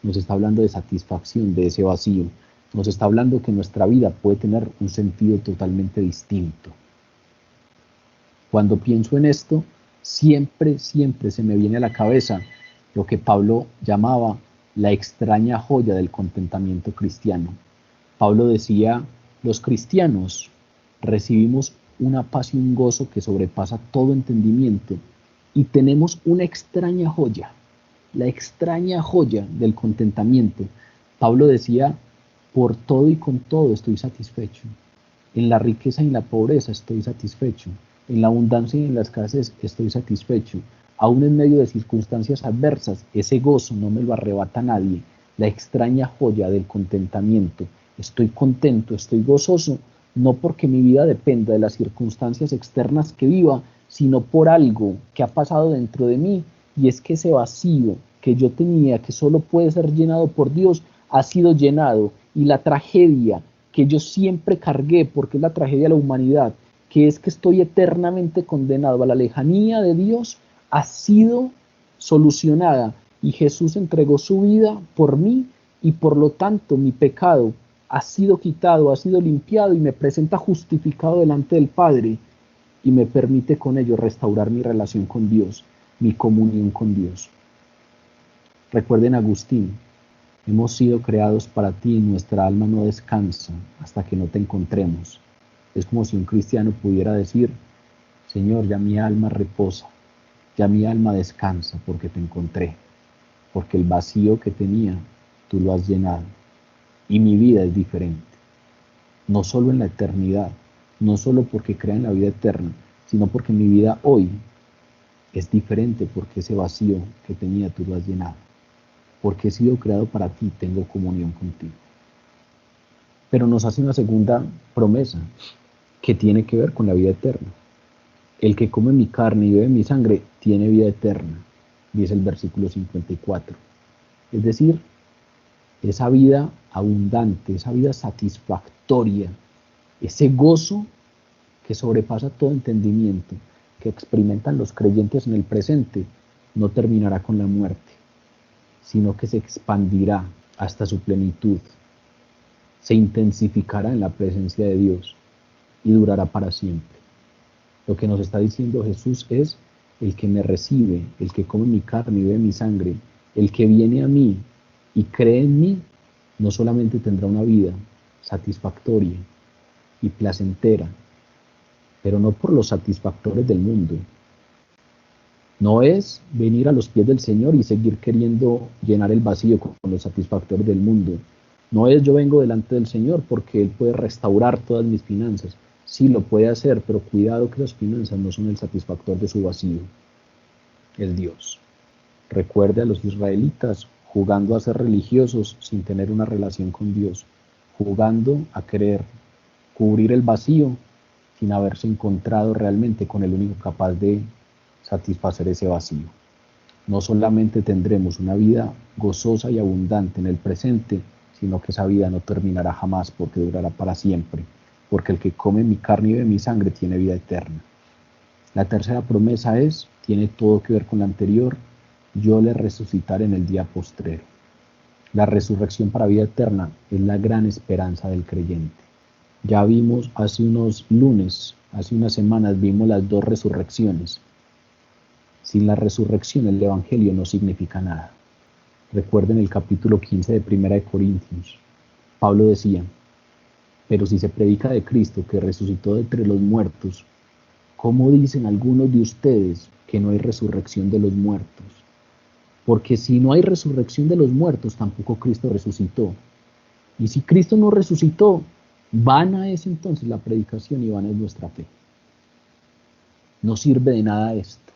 nos está hablando de satisfacción de ese vacío, nos está hablando que nuestra vida puede tener un sentido totalmente distinto. Cuando pienso en esto, siempre se me viene a la cabeza lo que Pablo llamaba la extraña joya del contentamiento cristiano. Pablo decía, los cristianos recibimos una paz y un gozo que sobrepasa todo entendimiento, y tenemos una extraña joya, la extraña joya del contentamiento. Pablo decía, por todo y con todo estoy satisfecho. En la riqueza y en la pobreza estoy satisfecho. En la abundancia y en la escasez estoy satisfecho. Aún en medio de circunstancias adversas, ese gozo no me lo arrebata nadie. La extraña joya del contentamiento. Estoy contento, estoy gozoso, no porque mi vida dependa de las circunstancias externas que viva, sino por algo que ha pasado dentro de mí, y es que ese vacío que yo tenía, que solo puede ser llenado por Dios, ha sido llenado, y la tragedia que yo siempre cargué, porque es la tragedia de la humanidad, que es que estoy eternamente condenado a la lejanía de Dios, ha sido solucionada, y Jesús entregó su vida por mí, y por lo tanto mi pecado ha sido quitado, ha sido limpiado, y me presenta justificado delante del Padre, y me permite con ello restaurar mi relación con Dios, mi comunión con Dios. Recuerden a Agustín: hemos sido creados para ti y nuestra alma no descansa hasta que no te encontremos. Es como si un cristiano pudiera decir: Señor, ya mi alma reposa, ya mi alma descansa porque te encontré, porque el vacío que tenía, tú lo has llenado, y mi vida es diferente. No solo en la eternidad, no solo porque crea en la vida eterna, sino porque mi vida hoy es diferente, porque ese vacío que tenía tú lo has llenado. Porque he sido creado para ti, tengo comunión contigo. Pero nos hace una segunda promesa que tiene que ver con la vida eterna. El que come mi carne y bebe mi sangre tiene vida eterna, dice el versículo 54. Es decir, esa vida abundante, esa vida satisfactoria, ese gozo que sobrepasa todo entendimiento, que experimentan los creyentes en el presente, no terminará con la muerte, sino que se expandirá hasta su plenitud, se intensificará en la presencia de Dios y durará para siempre. Lo que nos está diciendo Jesús es: el que me recibe, el que come mi carne y bebe mi sangre, el que viene a mí y cree en mí, no solamente tendrá una vida satisfactoria y placentera, pero no por los satisfactores del mundo. No es venir a los pies del Señor y seguir queriendo llenar el vacío con los satisfactores del mundo. No es: yo vengo delante del Señor porque Él puede restaurar todas mis finanzas. Sí, lo puede hacer, pero cuidado que las finanzas no son el satisfactor de su vacío. Es Dios. Recuerde a los israelitas jugando a ser religiosos sin tener una relación con Dios, jugando a querer cubrir el vacío sin haberse encontrado realmente con el único capaz de satisfacer ese vacío. No solamente tendremos una vida gozosa y abundante en el presente, sino que esa vida no terminará jamás, porque durará para siempre, porque el que come mi carne y bebe mi sangre tiene vida eterna. La tercera promesa tiene todo que ver con la anterior: yo le resucitaré en el día postrero. La resurrección para vida eterna es la gran esperanza del creyente. Ya vimos hace unos lunes, hace unas semanas, vimos las dos resurrecciones. Sin la resurrección el Evangelio no significa nada. Recuerden el capítulo 15 de 1 de Corintios. Pablo decía: pero si se predica de Cristo que resucitó de entre los muertos, ¿cómo dicen algunos de ustedes que no hay resurrección de los muertos? Porque si no hay resurrección de los muertos, tampoco Cristo resucitó. Y si Cristo no resucitó, vana es entonces la predicación y vana es nuestra fe. No sirve de nada esto.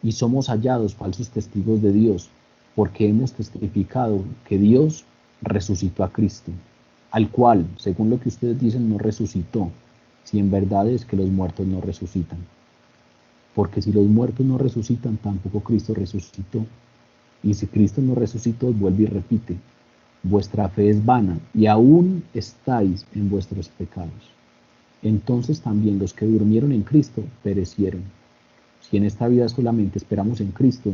Y somos hallados falsos testigos de Dios, porque hemos testificado que Dios resucitó a Cristo, al cual, según lo que ustedes dicen, no resucitó, si en verdad es que los muertos no resucitan. Porque si los muertos no resucitan, tampoco Cristo resucitó. Y si Cristo no resucitó, vuelve y repite: vuestra fe es vana y aún estáis en vuestros pecados. Entonces también los que durmieron en Cristo perecieron. Si en esta vida solamente esperamos en Cristo,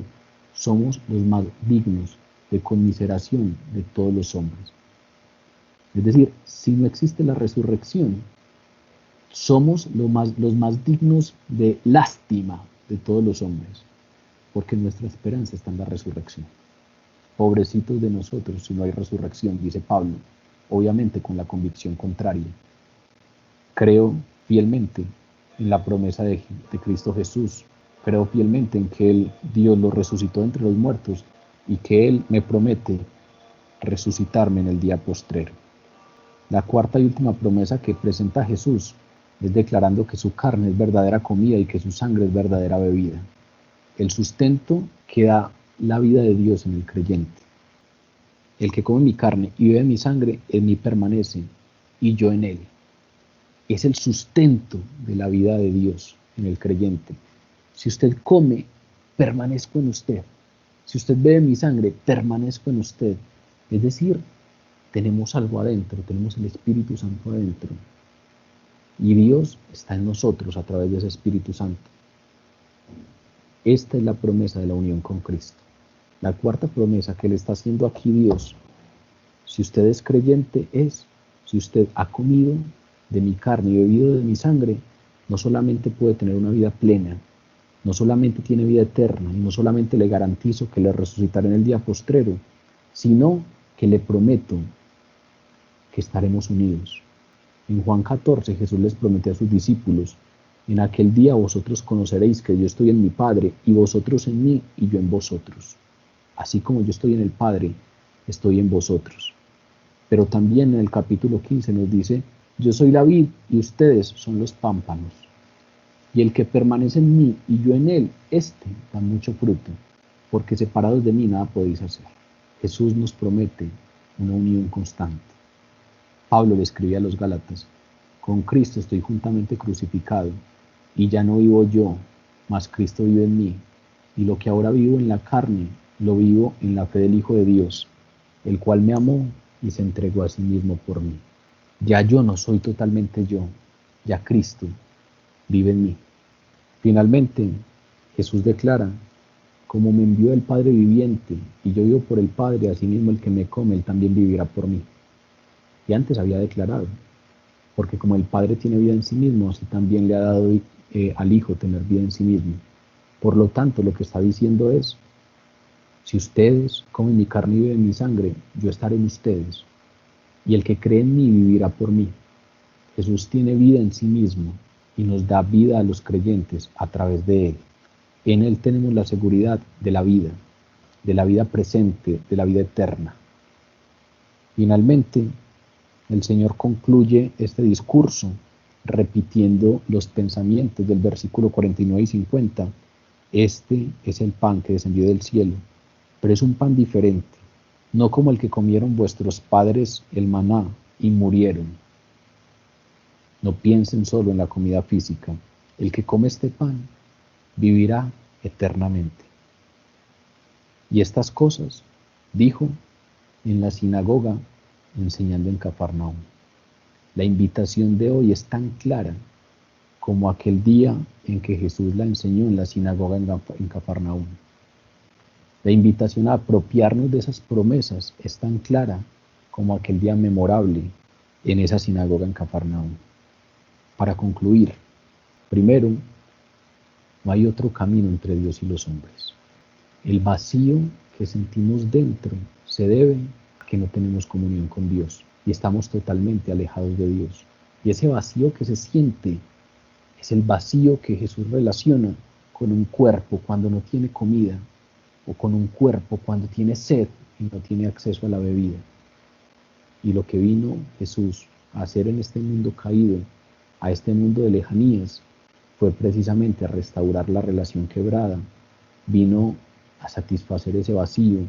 somos los más dignos de conmiseración de todos los hombres. Es decir, si no existe la resurrección, somos los más dignos de lástima de todos los hombres, porque nuestra esperanza está en la resurrección. Pobrecitos de nosotros si no hay resurrección, dice Pablo, obviamente con la convicción contraria. Creo fielmente en la promesa de Cristo Jesús. Creo fielmente en que Dios lo resucitó entre los muertos y que Él me promete resucitarme en el día postrero. La cuarta y última promesa que presenta Jesús es declarando que su carne es verdadera comida y que su sangre es verdadera bebida. El sustento que da la vida de Dios en el creyente. El que come mi carne y bebe mi sangre, en mí permanece y yo en él. Es el sustento de la vida de Dios en el creyente. Si usted come, permanezco en usted. Si usted bebe mi sangre, permanezco en usted. Es decir, tenemos algo adentro, tenemos el Espíritu Santo adentro. Y Dios está en nosotros a través de ese Espíritu Santo. Esta es la promesa de la unión con Cristo. La cuarta promesa que le está haciendo aquí Dios, si usted es creyente, es, si usted ha comido de mi carne y bebido de mi sangre, no solamente puede tener una vida plena, no solamente tiene vida eterna, y no solamente le garantizo que le resucitaré en el día postrero, sino que le prometo que estaremos unidos. En Juan 14 Jesús les prometió a sus discípulos: en aquel día vosotros conoceréis que yo estoy en mi Padre, y vosotros en mí, y yo en vosotros. Así como yo estoy en el Padre, estoy en vosotros. Pero también en el capítulo 15 nos dice: yo soy la vid y ustedes son los pámpanos. Y el que permanece en mí y yo en él, éste da mucho fruto, porque separados de mí nada podéis hacer. Jesús nos promete una unión constante. Pablo le escribía a los Gálatas: con Cristo estoy juntamente crucificado, y ya no vivo yo, mas Cristo vive en mí. Y lo que ahora vivo en la carne, lo vivo en la fe del Hijo de Dios, el cual me amó y se entregó a sí mismo por mí. Ya yo no soy totalmente yo, ya Cristo vive en mí. Finalmente, Jesús declara: como me envió el Padre viviente, y yo vivo por el Padre, asimismo el que me come, él también vivirá por mí. Y antes había declarado: porque como el Padre tiene vida en sí mismo, así también le ha dado al Hijo tener vida en sí mismo. Por lo tanto, lo que está diciendo es: si ustedes comen mi carne y beben mi sangre, yo estaré en ustedes, y el que cree en mí vivirá por mí. Jesús tiene vida en sí mismo y nos da vida a los creyentes a través de él. En él tenemos la seguridad de la vida presente, de la vida eterna. Finalmente, el Señor concluye este discurso repitiendo los pensamientos del versículo 49 y 50. Este es el pan que descendió del cielo, pero es un pan diferente, no como el que comieron vuestros padres el maná y murieron. No piensen solo en la comida física. El que come este pan vivirá eternamente. Y estas cosas dijo en la sinagoga, enseñando en Cafarnaúm. La invitación de hoy es tan clara como aquel día en que Jesús la enseñó en la sinagoga en Cafarnaúm. La invitación a apropiarnos de esas promesas es tan clara como aquel día memorable en esa sinagoga en Cafarnaúm. Para concluir, primero, no hay otro camino entre Dios y los hombres. El vacío que sentimos dentro se debe a que no tenemos comunión con Dios y estamos totalmente alejados de Dios. Y ese vacío que se siente es el vacío que Jesús relaciona con un cuerpo cuando no tiene comida, o con un cuerpo cuando tiene sed y no tiene acceso a la bebida. Y lo que vino Jesús a hacer en este mundo caído, a este mundo de lejanías, fue precisamente a restaurar la relación quebrada. Vino a satisfacer ese vacío,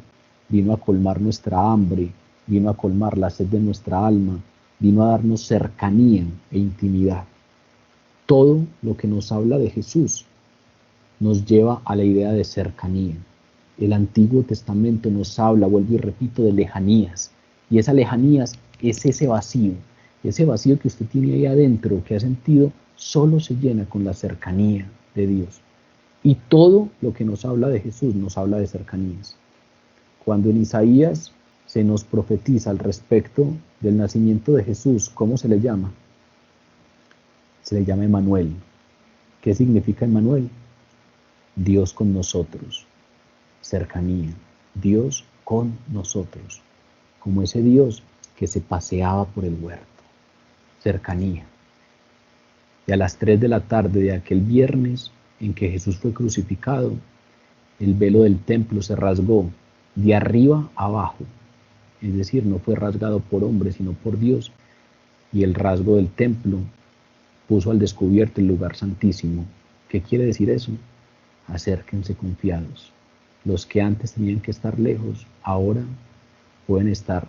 vino a colmar nuestra hambre, vino a colmar la sed de nuestra alma, vino a darnos cercanía e intimidad. Todo lo que nos habla de Jesús nos lleva a la idea de cercanía. El Antiguo Testamento nos habla, vuelvo y repito, de lejanías. Y esas lejanías es ese vacío que usted tiene ahí adentro, que ha sentido, solo se llena con la cercanía de Dios. Y todo lo que nos habla de Jesús nos habla de cercanías. Cuando en Isaías se nos profetiza al respecto del nacimiento de Jesús, ¿cómo se le llama? Se le llama Emmanuel. ¿Qué significa Emmanuel? Dios con nosotros. Cercanía. Dios con nosotros. Como ese Dios que se paseaba por el huerto. Cercanía. Y a las 3 de la tarde de aquel viernes en que Jesús fue crucificado, el velo del templo se rasgó de arriba a abajo. Es decir, no fue rasgado por hombre, sino por Dios. y el rasgo del templo puso al descubierto el lugar santísimo. ¿Qué quiere decir eso? Acérquense confiados. Los que antes tenían que estar lejos, ahora pueden estar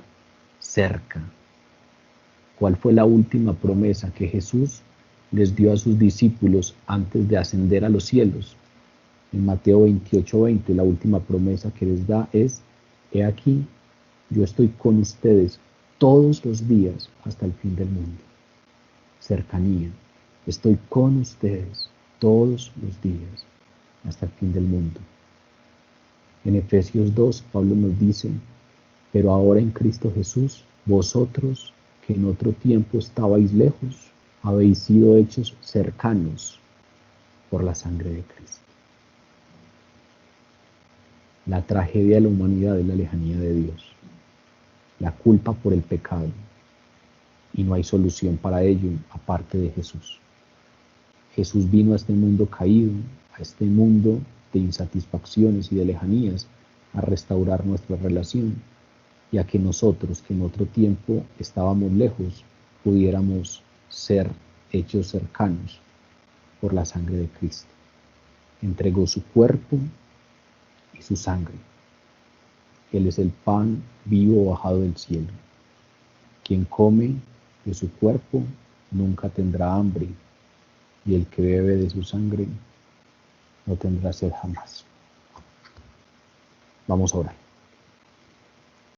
cerca. ¿Cuál fue la última promesa que Jesús les dio a sus discípulos antes de ascender a los cielos? En Mateo 28:20, la última promesa que les da es: he aquí, yo estoy con ustedes todos los días hasta el fin del mundo. Cercanía. Estoy con ustedes todos los días hasta el fin del mundo. En Efesios 2, Pablo nos dice: pero ahora en Cristo Jesús, vosotros que en otro tiempo estabais lejos, habéis sido hechos cercanos por la sangre de Cristo. La tragedia de la humanidad es la lejanía de Dios, la culpa por el pecado, y no hay solución para ello aparte de Jesús. Jesús vino a este mundo caído, a este mundo de insatisfacciones y de lejanías, a restaurar nuestra relación y a que nosotros, que en otro tiempo estábamos lejos, pudiéramos ser hechos cercanos por la sangre de Cristo. Entregó su cuerpo y su sangre. Él es el pan vivo bajado del cielo. Quien come de su cuerpo nunca tendrá hambre, y el que bebe de su sangre no tendrá sed jamás. Vamos a orar.